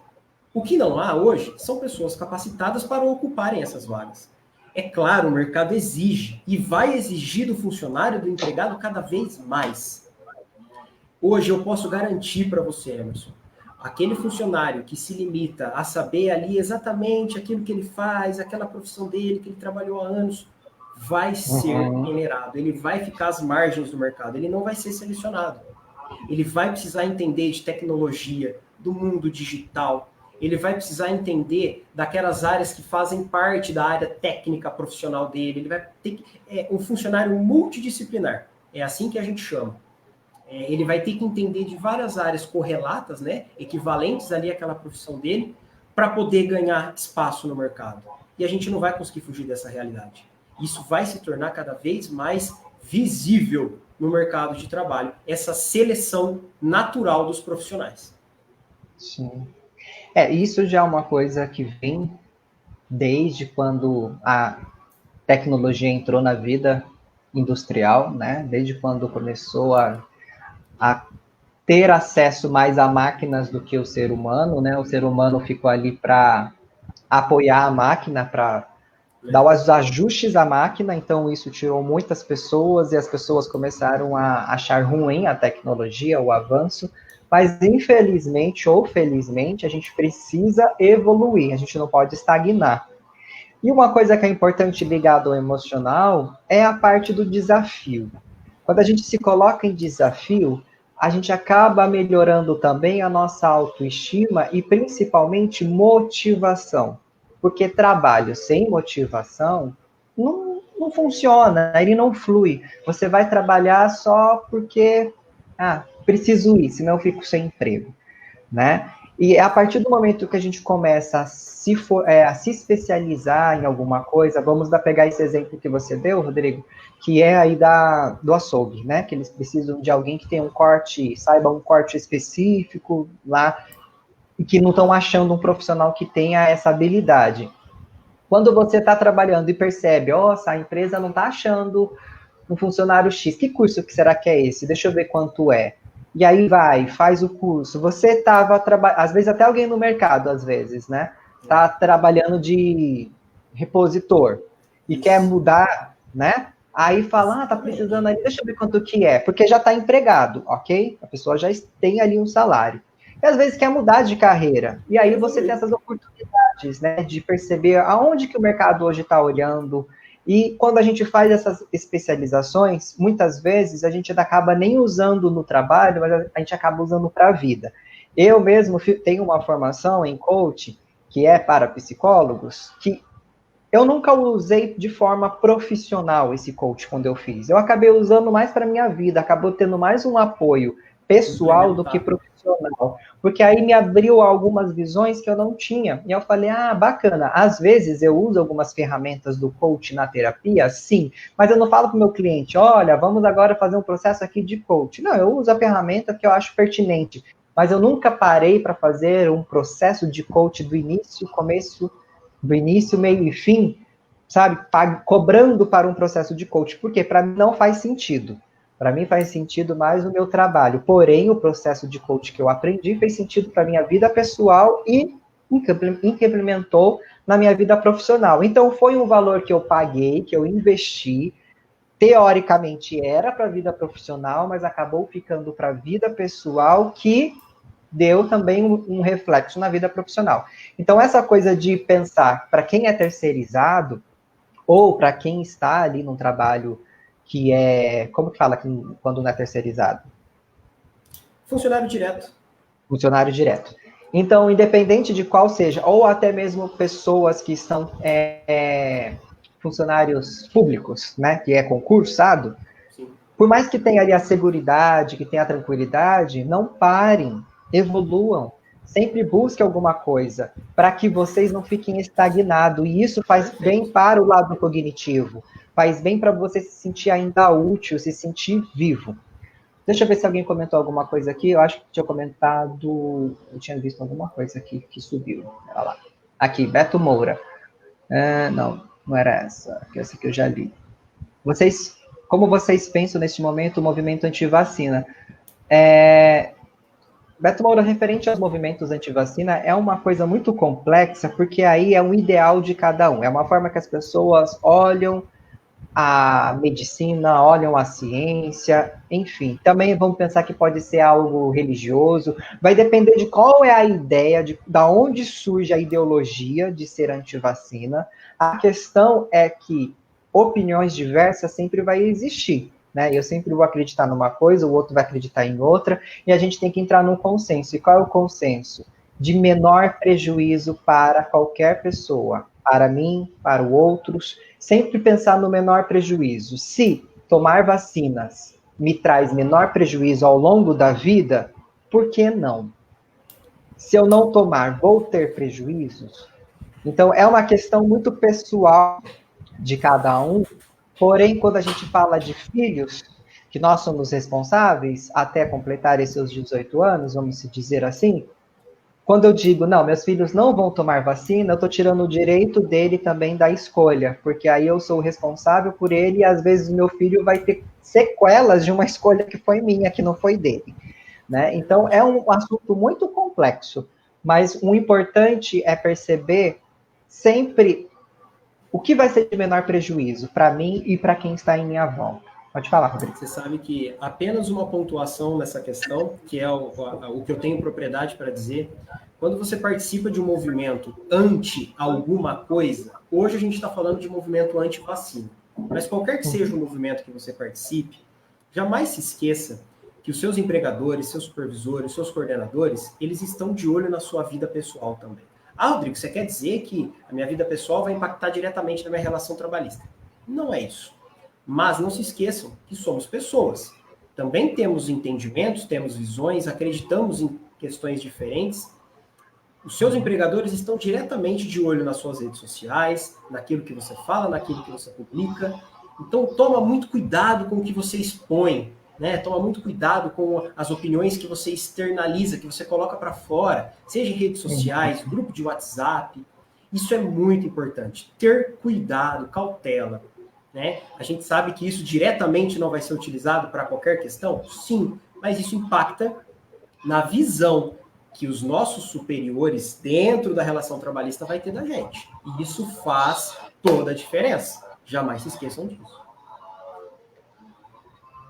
[SPEAKER 2] O que não há hoje são pessoas capacitadas para ocuparem essas vagas. É claro, o mercado exige e vai exigir do funcionário, do empregado, cada vez mais. Hoje eu posso garantir para você, Emerson, aquele funcionário que se limita a saber ali exatamente aquilo que ele faz, aquela profissão dele, que ele trabalhou há anos, vai ser peneirado, ele vai ficar às margens do mercado, ele não vai ser selecionado. Ele vai precisar entender de tecnologia, do mundo digital, ele vai precisar entender daquelas áreas que fazem parte da área técnica profissional dele, ele vai ter que, um funcionário multidisciplinar, é assim que a gente chama. Ele vai ter que entender de várias áreas correlatas, né, equivalentes ali àquela profissão dele, para poder ganhar espaço no mercado. E a gente não vai conseguir fugir dessa realidade. Isso vai se tornar cada vez mais visível no mercado de trabalho, essa seleção natural dos profissionais.
[SPEAKER 1] Sim. Isso já é uma coisa que vem desde quando a tecnologia entrou na vida industrial, né? Desde quando começou a ter acesso mais a máquinas do que o ser humano, né? O ser humano ficou ali para apoiar a máquina, para dar os ajustes à máquina, então isso tirou muitas pessoas e as pessoas começaram a achar ruim a tecnologia, o avanço, mas infelizmente ou felizmente a gente precisa evoluir, a gente não pode estagnar. E uma coisa que é importante ligado ao emocional é a parte do desafio. Quando a gente se coloca em desafio, a gente acaba melhorando também a nossa autoestima e principalmente motivação. Porque trabalho sem motivação não funciona, ele não flui. Você vai trabalhar só porque, preciso ir, senão eu fico sem emprego, né? E a partir do momento que a gente começa a se especializar em alguma coisa, vamos pegar esse exemplo que você deu, Rodrigo, que é aí do açougue, né? Que eles precisam de alguém que tenha um corte, saiba um corte específico lá, e que não estão achando um profissional que tenha essa habilidade. Quando você está trabalhando e percebe, a empresa não está achando um funcionário X, que curso que será que é esse? Deixa eu ver quanto é. E aí faz o curso. Você estava trabalhando, às vezes até alguém no mercado, às vezes, né? Está trabalhando de repositor e quer mudar, né? Aí fala, tá precisando aí, deixa eu ver quanto que é, porque já está empregado, ok? A pessoa já tem ali um salário. E às vezes quer mudar de carreira. E aí você tem essas oportunidades, né? De perceber aonde que o mercado hoje está olhando. E quando a gente faz essas especializações, muitas vezes a gente acaba nem usando no trabalho, mas a gente acaba usando para a vida. Eu mesmo tenho uma formação em coaching, que é para psicólogos, que eu nunca usei de forma profissional esse coach quando eu fiz. Eu acabei usando mais para minha vida, acabou tendo mais um apoio pessoal do que profissional, porque aí me abriu algumas visões que eu não tinha, e eu falei, bacana, às vezes eu uso algumas ferramentas do coach na terapia, sim, mas eu não falo para o meu cliente, olha, vamos agora fazer um processo aqui de coach, não, eu uso a ferramenta que eu acho pertinente, mas eu nunca parei para fazer um processo de coach do início, meio e fim, sabe, cobrando para um processo de coach, porque para mim não faz sentido. Para mim faz sentido mais o meu trabalho. Porém, o processo de coach que eu aprendi fez sentido para a minha vida pessoal e implementou na minha vida profissional. Então, foi um valor que eu paguei, que eu investi. Teoricamente era para a vida profissional, mas acabou ficando para a vida pessoal, que deu também um reflexo na vida profissional. Então, essa coisa de pensar para quem é terceirizado, ou para quem está ali num trabalho que é, como que fala quando não é terceirizado?
[SPEAKER 2] Funcionário direto.
[SPEAKER 1] Funcionário direto. Então, independente de qual seja, ou até mesmo pessoas que são funcionários públicos, né, que é concursado, sim, por mais que tenha ali a seguridade, que tenha a tranquilidade, não parem, evoluam, sempre busquem alguma coisa, para que vocês não fiquem estagnados, e isso faz bem para o lado cognitivo, faz bem para você se sentir ainda útil, se sentir vivo. Deixa eu ver se alguém comentou alguma coisa aqui. Eu acho que tinha comentado. Eu tinha visto alguma coisa aqui que subiu. Olha lá. Aqui, Beto Moura. Não era essa. Essa que eu já li. Como vocês pensam neste momento o movimento anti-vacina? Beto Moura, referente aos movimentos anti-vacina, é uma coisa muito complexa, porque aí é um ideal de cada um. É uma forma que as pessoas olham a medicina, olham a ciência, enfim. Também vamos pensar que pode ser algo religioso. Vai depender de qual é a ideia, da onde surge a ideologia de ser anti-vacina. A questão é que opiniões diversas sempre vai existir, né? Eu sempre vou acreditar numa coisa, o outro vai acreditar em outra, e a gente tem que entrar num consenso. E qual é o consenso? De menor prejuízo para qualquer pessoa, para mim, para outros, sempre pensar no menor prejuízo. Se tomar vacinas me traz menor prejuízo ao longo da vida, por que não? Se eu não tomar, vou ter prejuízos? Então, é uma questão muito pessoal de cada um, porém, quando a gente fala de filhos, que nós somos responsáveis até completarem seus 18 anos, vamos se dizer assim, quando eu digo, não, meus filhos não vão tomar vacina, eu estou tirando o direito dele também da escolha, porque aí eu sou responsável por ele e às vezes o meu filho vai ter sequelas de uma escolha que foi minha, que não foi dele. Né? Então, é um assunto muito complexo, mas o importante é perceber sempre o que vai ser de menor prejuízo para mim e para quem está em minha volta. Pode falar, Rodrigo.
[SPEAKER 2] Você sabe que apenas uma pontuação nessa questão, que é o que eu tenho propriedade para dizer, quando você participa de um movimento anti alguma coisa, hoje a gente está falando de movimento anti-vacina, mas qualquer que seja o movimento que você participe, jamais se esqueça que os seus empregadores, seus supervisores, seus coordenadores, eles estão de olho na sua vida pessoal também. Ah, Rodrigo, você quer dizer que a minha vida pessoal vai impactar diretamente na minha relação trabalhista? Não é isso. Mas não se esqueçam que somos pessoas. Também temos entendimentos, temos visões, acreditamos em questões diferentes. Os seus empregadores estão diretamente de olho nas suas redes sociais, naquilo que você fala, naquilo que você publica. Então, toma muito cuidado com o que você expõe, né? Toma muito cuidado com as opiniões que você externaliza, que você coloca para fora, seja em redes sociais, grupo de WhatsApp. Isso é muito importante. Ter cuidado, cautela. Né? A gente sabe que isso diretamente não vai ser utilizado para qualquer questão? Sim, mas isso impacta na visão que os nossos superiores dentro da relação trabalhista vai ter da gente. E isso faz toda a diferença. Jamais se esqueçam disso.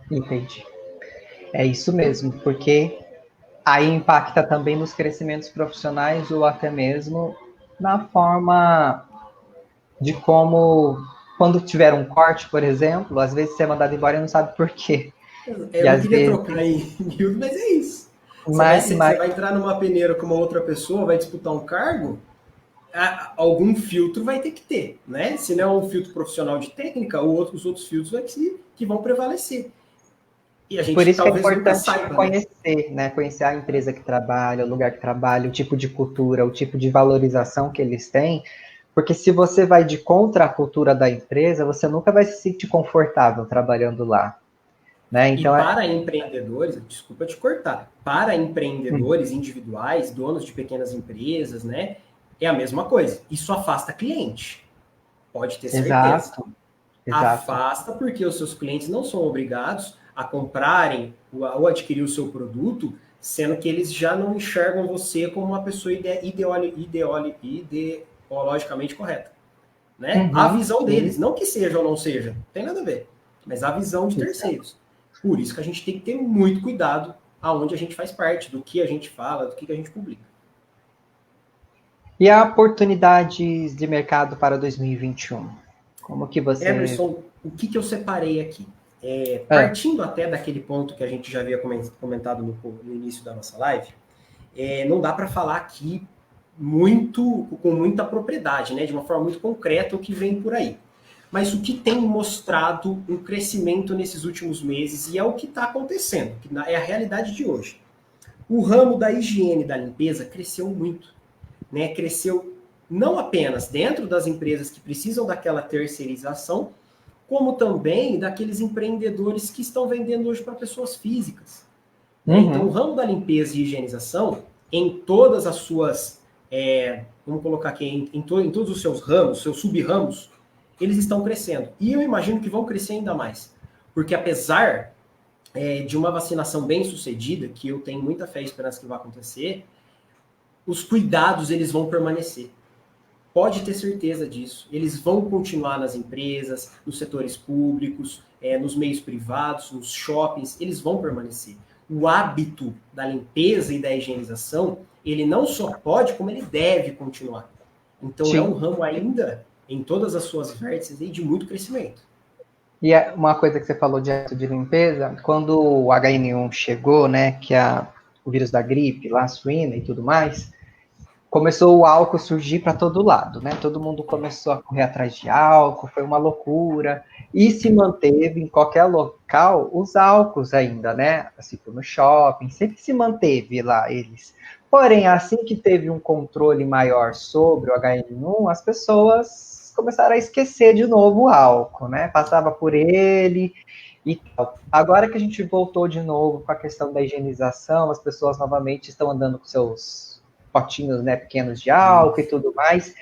[SPEAKER 1] Entendi. É isso mesmo, porque aí impacta também nos crescimentos profissionais ou até mesmo na forma de como, quando tiver um corte, por exemplo, às vezes você é mandado embora e não sabe por quê.
[SPEAKER 2] Eu não queria trocar em miúdo, mas é isso. Você vai entrar numa peneira com uma outra pessoa, vai disputar um cargo, algum filtro vai ter que ter, né? Se não é um filtro profissional de técnica, os outros filtros que vão prevalecer. E a gente
[SPEAKER 1] por isso que é
[SPEAKER 2] talvez
[SPEAKER 1] importante
[SPEAKER 2] saiba,
[SPEAKER 1] conhecer, né? Conhecer a empresa que trabalha, o lugar que trabalha, o tipo de cultura, o tipo de valorização que eles têm, porque se você vai de contra a cultura da empresa, você nunca vai se sentir confortável trabalhando lá. Né? Então,
[SPEAKER 2] e para empreendedores, desculpa te cortar, para empreendedores individuais, donos de pequenas empresas, né, é a mesma coisa. Isso afasta cliente. Pode ter certeza.
[SPEAKER 1] Exato.
[SPEAKER 2] Afasta porque os seus clientes não são obrigados a comprarem ou adquirir o seu produto, sendo que eles já não enxergam você como uma pessoa ideologicamente correta. Né? A visão deles, não que seja ou não seja, não tem nada a ver, mas a visão de terceiros. Por isso que a gente tem que ter muito cuidado aonde a gente faz parte, do que a gente fala, do que a gente publica.
[SPEAKER 1] E há oportunidades de mercado para 2021? Como que você...
[SPEAKER 2] Emerson, o que eu separei aqui? Partindo até daquele ponto que a gente já havia comentado no início da nossa live, não dá para falar aqui com muita propriedade, né, de uma forma muito concreta o que vem por aí. Mas o que tem mostrado um crescimento nesses últimos meses, e é o que está acontecendo, que é a realidade de hoje. O ramo da higiene e da limpeza cresceu muito. Né? Cresceu não apenas dentro das empresas que precisam daquela terceirização, como também daqueles empreendedores que estão vendendo hoje para pessoas físicas. Né? Então, o ramo da limpeza e higienização, em todas as suas, vamos colocar aqui, em todos os seus ramos, seus sub-ramos, eles estão crescendo. E eu imagino que vão crescer ainda mais. Porque apesar de uma vacinação bem sucedida, que eu tenho muita fé e esperança que vai acontecer, os cuidados eles vão permanecer. Pode ter certeza disso. Eles vão continuar nas empresas, nos setores públicos, nos meios privados, nos shoppings, eles vão permanecer. O hábito da limpeza e da higienização, ele não só pode, como ele deve continuar. Então, sim, é um ramo ainda em todas as suas vértices e de muito crescimento.
[SPEAKER 1] E uma coisa que você falou de ato de limpeza, quando o HN1 chegou, né, que é o vírus da gripe, lá suína e tudo mais, começou o álcool surgir para todo lado, né? Todo mundo começou a correr atrás de álcool, foi uma loucura. E se manteve em qualquer local os álcools ainda, né? Assim, no shopping, sempre se manteve lá eles. Porém, assim que teve um controle maior sobre o HN1, as pessoas começaram a esquecer de novo o álcool, né? Passava por ele e tal. Agora que a gente voltou de novo com a questão da higienização, as pessoas novamente estão andando com seus potinhos, né, pequenos de álcool e tudo mais.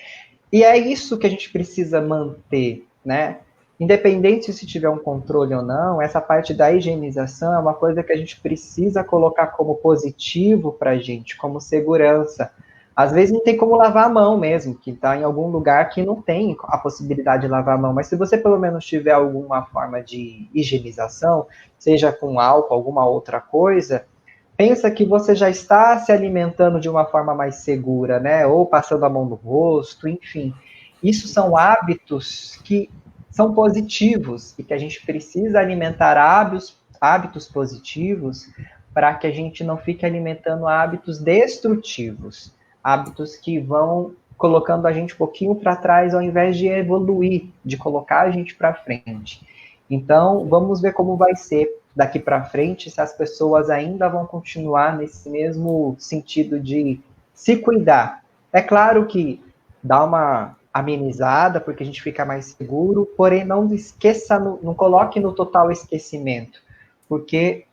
[SPEAKER 1] E é isso que a gente precisa manter, né? Independente se tiver um controle ou não, essa parte da higienização é uma coisa que a gente precisa colocar como positivo para a gente, como segurança. Às vezes não tem como lavar a mão mesmo, que está em algum lugar que não tem a possibilidade de lavar a mão, mas se você pelo menos tiver alguma forma de higienização, seja com álcool, alguma outra coisa, pensa que você já está se alimentando de uma forma mais segura, né? Ou passando a mão no rosto, enfim. Isso são hábitos que são positivos e que a gente precisa alimentar hábitos positivos para que a gente não fique alimentando hábitos destrutivos, hábitos que vão colocando a gente um pouquinho para trás ao invés de evoluir, de colocar a gente para frente. Então, vamos ver como vai ser daqui para frente, se as pessoas ainda vão continuar nesse mesmo sentido de se cuidar. É claro que dá uma amenizada, porque a gente fica mais seguro, porém não esqueça, não coloque no total esquecimento, porque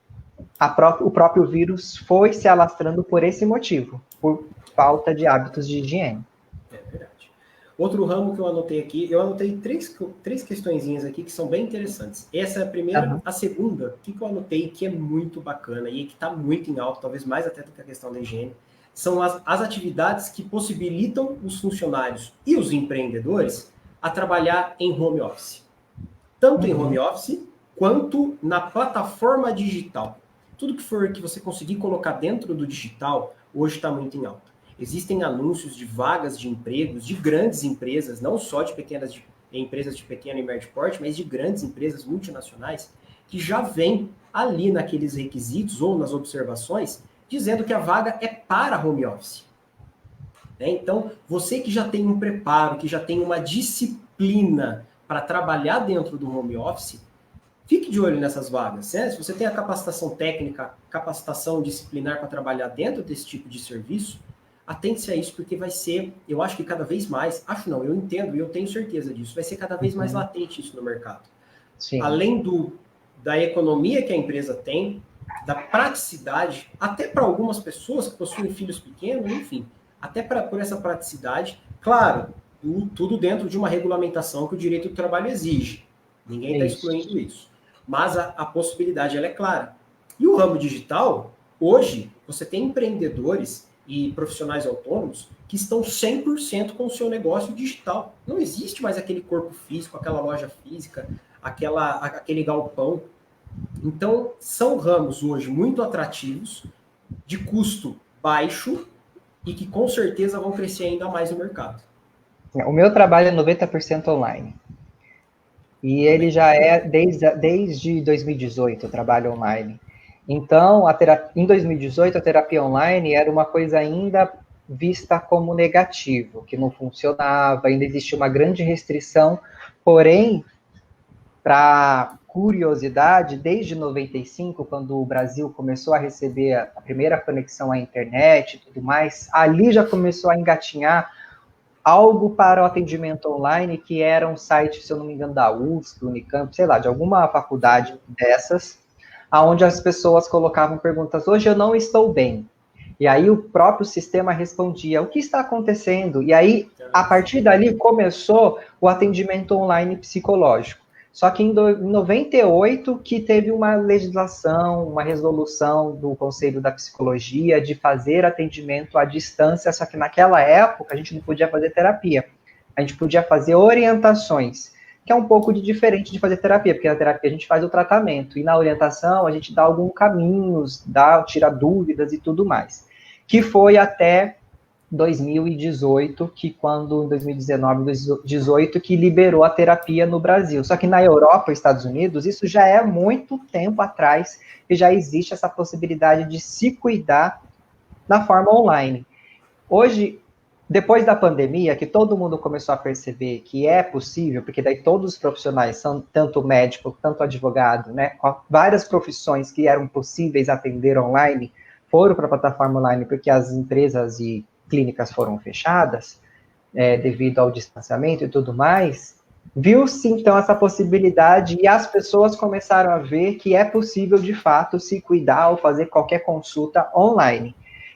[SPEAKER 1] o próprio vírus foi se alastrando por esse motivo, por falta de hábitos de higiene.
[SPEAKER 2] É verdade. Outro ramo que eu anotei aqui, eu anotei três questõezinhas aqui que são bem interessantes. Essa é a primeira. Uhum. A segunda, o que eu anotei que é muito bacana e que está muito em alta, talvez mais até do que a questão da higiene, são as atividades que possibilitam os funcionários e os empreendedores a trabalhar em home office. Tanto em home office, quanto na plataforma digital. Tudo que for que você conseguir colocar dentro do digital, hoje está muito em alta. Existem anúncios de vagas de empregos de grandes empresas, não só de empresas de pequeno e médio porte, mas de grandes empresas multinacionais, que já vêm ali naqueles requisitos ou nas observações, dizendo que a vaga é para home office. Então, você que já tem um preparo, que já tem uma disciplina para trabalhar dentro do home office, fique de olho nessas vagas. Né? Se você tem a capacitação técnica, capacitação disciplinar para trabalhar dentro desse tipo de serviço, atente-se a isso, porque vai ser, eu acho que cada vez mais, eu entendo e eu tenho certeza disso, vai ser cada vez mais latente isso no mercado. Sim. Além da economia que a empresa tem, da praticidade, até para algumas pessoas que possuem filhos pequenos, enfim, até por essa praticidade, claro, tudo dentro de uma regulamentação que o direito do trabalho exige. Ninguém está excluindo isso. Mas a possibilidade, ela é clara. E o ramo digital, hoje, você tem empreendedores e profissionais autônomos que estão 100% com o seu negócio digital. Não existe mais aquele corpo físico, aquela loja física, aquele galpão. Então, são ramos hoje muito atrativos, de custo baixo e que com certeza vão crescer ainda mais no mercado.
[SPEAKER 1] O meu trabalho é 90% online. E ele já é desde 2018, eu trabalho online. Então, em 2018, a terapia online era uma coisa ainda vista como negativo, que não funcionava, ainda existia uma grande restrição. Porém, para curiosidade, desde 95, quando o Brasil começou a receber a primeira conexão à internet e tudo mais, ali já começou a engatinhar algo para o atendimento online, que era um site, se eu não me engano, da USP, Unicamp, sei lá, de alguma faculdade dessas, onde as pessoas colocavam perguntas, hoje eu não estou bem. E aí o próprio sistema respondia, o que está acontecendo? E aí, a partir dali, começou o atendimento online psicológico. Só que em 98 que teve uma legislação, uma resolução do Conselho da Psicologia de fazer atendimento à distância, só que naquela época a gente não podia fazer terapia. A gente podia fazer orientações, que é um pouco diferente de fazer terapia, porque na terapia a gente faz o tratamento, e na orientação a gente dá alguns caminhos, tira dúvidas e tudo mais. Que foi até 2018, que quando em 2019, 2018, que liberou a terapia no Brasil. Só que na Europa e Estados Unidos, isso já é muito tempo atrás, que já existe essa possibilidade de se cuidar na forma online. Hoje, depois da pandemia, que todo mundo começou a perceber que é possível, porque daí todos os profissionais, são tanto médico, tanto advogado, né, várias profissões que eram possíveis atender online, foram para a plataforma online porque as empresas e clínicas foram fechadas, devido ao distanciamento e tudo mais, viu-se então essa possibilidade e as pessoas começaram a ver que é possível de fato se cuidar ou fazer qualquer consulta online.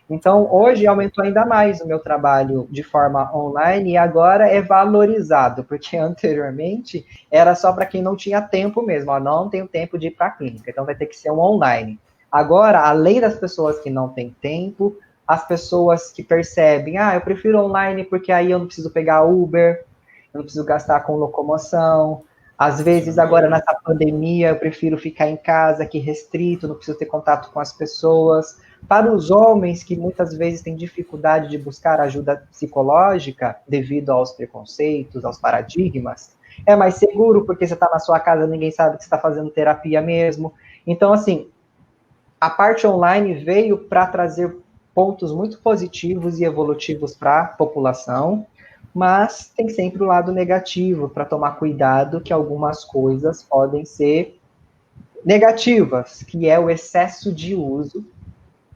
[SPEAKER 1] Então, hoje aumentou ainda mais o meu trabalho de forma online e agora é valorizado, porque anteriormente era só para quem não tinha tempo mesmo, ó, não tenho tempo de ir para a clínica, então vai ter que ser um online. Agora, além das pessoas que não têm tempo, as pessoas que percebem, eu prefiro online porque aí eu não preciso pegar Uber, eu não preciso gastar com locomoção. Às vezes, agora nessa pandemia, eu prefiro ficar em casa, aqui restrito, não preciso ter contato com as pessoas. Para os homens que muitas vezes têm dificuldade de buscar ajuda psicológica devido aos preconceitos, aos paradigmas, é mais seguro porque você está na sua casa, ninguém sabe que você está fazendo terapia mesmo. Então, assim, a parte online veio para trazer pontos muito positivos e evolutivos para a população, mas tem sempre o lado negativo, para tomar cuidado que algumas coisas podem ser negativas, que é o excesso de uso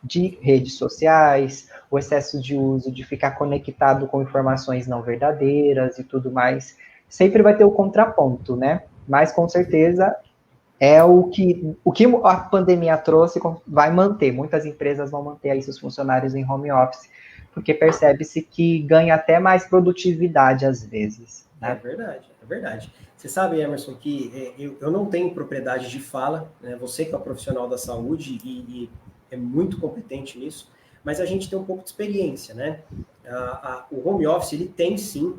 [SPEAKER 1] de redes sociais, o excesso de uso de ficar conectado com informações não verdadeiras e tudo mais. Sempre vai ter o contraponto, né? Mas com certeza é o que a pandemia trouxe vai manter. Muitas empresas vão manter aí seus funcionários em home office, porque percebe-se que ganha até mais produtividade às vezes. Né?
[SPEAKER 2] É verdade, é verdade. Você sabe, Emerson, que eu não tenho propriedade de fala, né? Você que é um profissional da saúde e é muito competente nisso, mas a gente tem um pouco de experiência, né? O home office, ele tem sim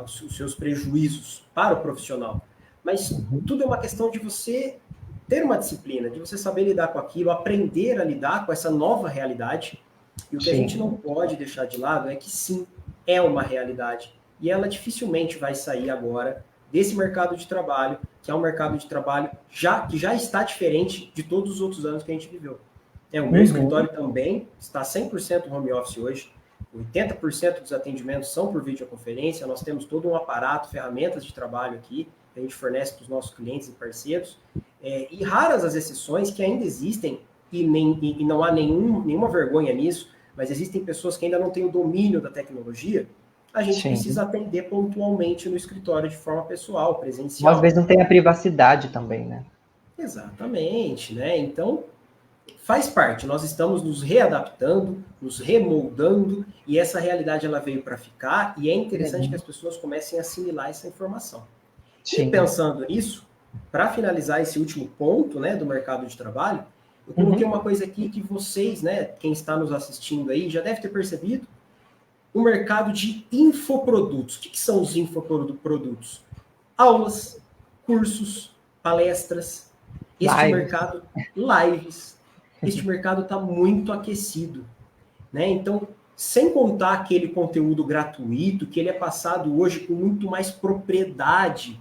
[SPEAKER 2] os seus prejuízos para o profissional, mas tudo é uma questão de você ter uma disciplina, de você saber lidar com aquilo, aprender a lidar com essa nova realidade. E o que a gente não pode deixar de lado é que sim, é uma realidade. E ela dificilmente vai sair agora desse mercado de trabalho, que é um mercado de trabalho que já está diferente de todos os outros anos que a gente viveu. O meu escritório também está 100% home office hoje. 80% dos atendimentos são por videoconferência. Nós temos todo um aparato, ferramentas de trabalho aqui, que a gente fornece para os nossos clientes e parceiros. E raras as exceções que ainda existem, e não há nenhuma vergonha nisso, mas existem pessoas que ainda não têm o domínio da tecnologia. A gente precisa atender pontualmente no escritório de forma pessoal, presencial.
[SPEAKER 1] Às vezes não tem a privacidade também, né?
[SPEAKER 2] Exatamente, né? Então, faz parte. Nós estamos nos readaptando, nos remoldando, e essa realidade ela veio para ficar, e é interessante que as pessoas comecem a assimilar essa informação. E pensando nisso, para finalizar esse último ponto, né, do mercado de trabalho, eu coloquei uma coisa aqui que vocês, né, quem está nos assistindo aí, já deve ter percebido, o mercado de infoprodutos. O que são os infoprodutos? Aulas, cursos, palestras. Este mercado, lives. Este mercado está muito aquecido. Né? Então, sem contar aquele conteúdo gratuito, que ele é passado hoje com muito mais propriedade.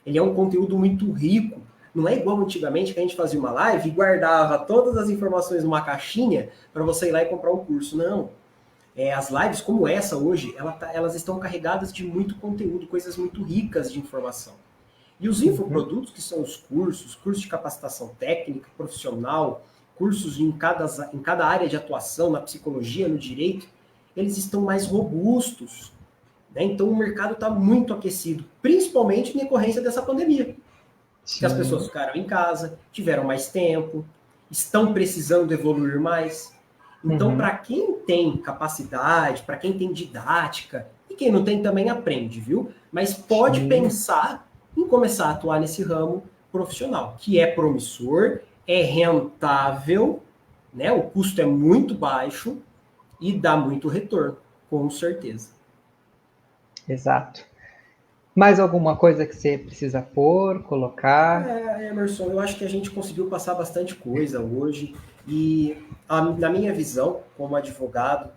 [SPEAKER 2] Ele é um conteúdo muito rico. Não é igual antigamente que a gente fazia uma live e guardava todas as informações numa caixinha para você ir lá e comprar um curso. Não. As lives como essa hoje, elas estão carregadas de muito conteúdo, coisas muito ricas de informação. E os infoprodutos, que são os cursos de capacitação técnica, profissional, cursos em cada área de atuação, na psicologia, no direito, eles estão mais robustos. Né? Então o mercado está muito aquecido, principalmente em decorrência dessa pandemia. Que as pessoas ficaram em casa, tiveram mais tempo, estão precisando evoluir mais. Então, para quem tem capacidade, para quem tem didática, e quem não tem também aprende, viu? Mas pode pensar em começar a atuar nesse ramo profissional, que é promissor, é rentável, né? O custo é muito baixo e dá muito retorno, com certeza.
[SPEAKER 1] Exato. Mais alguma coisa que você precisa pôr, colocar?
[SPEAKER 2] Emerson, eu acho que a gente conseguiu passar bastante coisa hoje e, na minha visão, como advogado,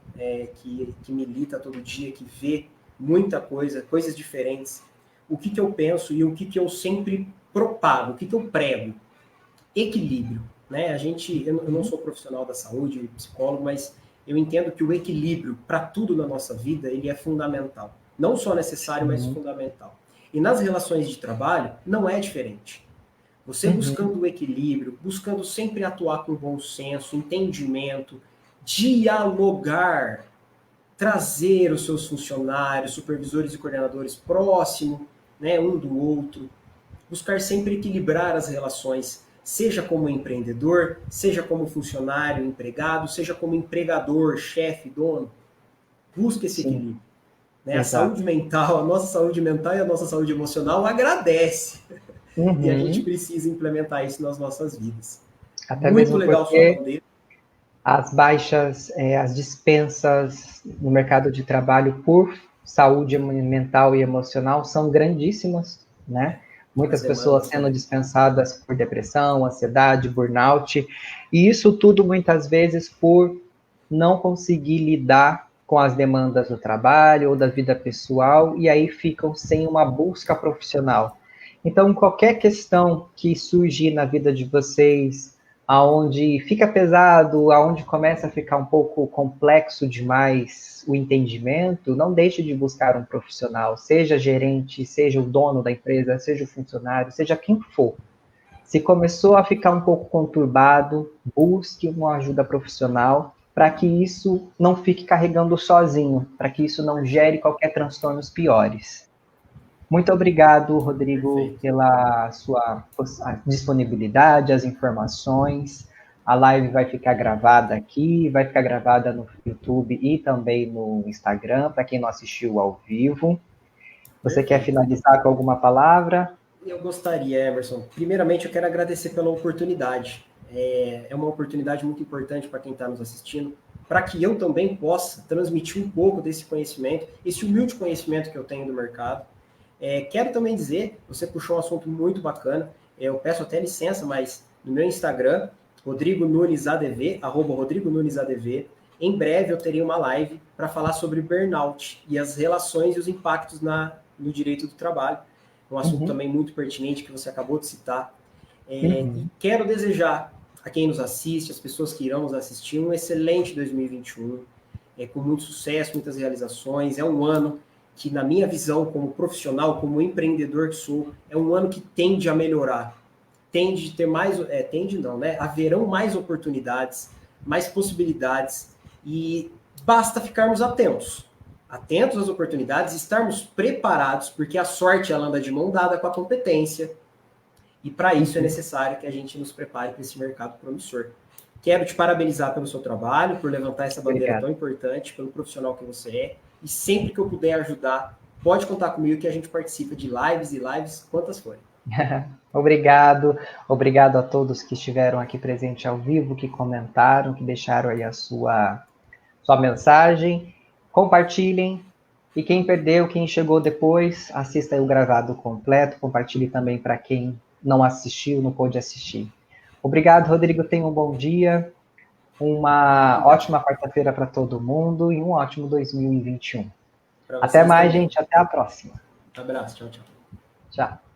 [SPEAKER 2] que milita todo dia, que vê muita coisa, coisas diferentes, o que eu penso e o que eu sempre propago, o que eu prego? Equilíbrio, né? Eu não sou profissional da saúde, psicólogo, mas eu entendo que o equilíbrio para tudo na nossa vida, ele é fundamental. Não só necessário, mas fundamental. E nas relações de trabalho, não é diferente. Você buscando o equilíbrio, buscando sempre atuar com bom senso, entendimento, dialogar, trazer os seus funcionários, supervisores e coordenadores próximo, né, um do outro, buscar sempre equilibrar as relações, seja como empreendedor, seja como funcionário, empregado, seja como empregador, chefe, dono. Busque esse equilíbrio. Né? A saúde mental, a nossa saúde mental e a nossa saúde emocional agradece. E a gente precisa implementar isso nas nossas vidas.
[SPEAKER 1] Até
[SPEAKER 2] muito
[SPEAKER 1] mesmo
[SPEAKER 2] legal
[SPEAKER 1] porque
[SPEAKER 2] sua bandeira.
[SPEAKER 1] as baixas, as dispensas no mercado de trabalho por saúde mental e emocional são grandíssimas, né? Muitas pessoas sendo dispensadas por depressão, ansiedade, burnout, e isso tudo muitas vezes por não conseguir lidar com as demandas do trabalho ou da vida pessoal, e aí ficam sem uma busca profissional. Então, qualquer questão que surgir na vida de vocês, aonde fica pesado, aonde começa a ficar um pouco complexo demais o entendimento, não deixe de buscar um profissional, seja gerente, seja o dono da empresa, seja o funcionário, seja quem for. Se começou a ficar um pouco conturbado, busque uma ajuda profissional para que isso não fique carregando sozinho, para que isso não gere qualquer transtornos piores. Muito obrigado, Rodrigo,
[SPEAKER 2] Perfeito.
[SPEAKER 1] pela sua disponibilidade, as informações. A live vai ficar gravada aqui, vai ficar gravada no YouTube e também no Instagram, para quem não assistiu ao vivo. Você quer finalizar com alguma palavra?
[SPEAKER 2] Eu gostaria, Emerson. Primeiramente, eu quero agradecer pela oportunidade. É uma oportunidade muito importante para quem está nos assistindo, para que eu também possa transmitir um pouco desse conhecimento, esse humilde conhecimento que eu tenho do mercado. Quero também dizer, você puxou um assunto muito bacana, eu peço até licença, mas no meu Instagram, Rodrigo Nunes ADV, @Rodrigo Nunes ADV, em breve eu terei uma live para falar sobre burnout e as relações e os impactos no direito do trabalho. Um assunto também muito pertinente que você acabou de citar. E quero desejar a quem nos assiste, as pessoas que irão nos assistir, um excelente 2021, com muito sucesso, muitas realizações. É um ano que, na minha visão, como profissional, como empreendedor que sou, é um ano que tende a melhorar. Tende de ter mais... tende não, né? Haverão mais oportunidades, mais possibilidades, e basta ficarmos atentos. Atentos às oportunidades, estarmos preparados, porque a sorte ela anda de mão dada com a competência, e para isso é necessário que a gente nos prepare para esse mercado promissor. Quero te parabenizar pelo seu trabalho, por levantar essa bandeira tão importante, pelo profissional que você é, e sempre que eu puder ajudar, pode contar comigo que a gente participa de lives e lives, quantas forem.
[SPEAKER 1] Obrigado a todos que estiveram aqui presentes ao vivo, que comentaram, que deixaram aí a sua mensagem. Compartilhem, e quem perdeu, quem chegou depois, assista aí o gravado completo, compartilhe também para quem não assistiu, não pôde assistir. Obrigado, Rodrigo, tenha um bom dia, uma ótima quarta-feira para todo mundo e um ótimo 2021. Até mais, gente, até a próxima.
[SPEAKER 2] Abraço, tchau, tchau.
[SPEAKER 1] Tchau.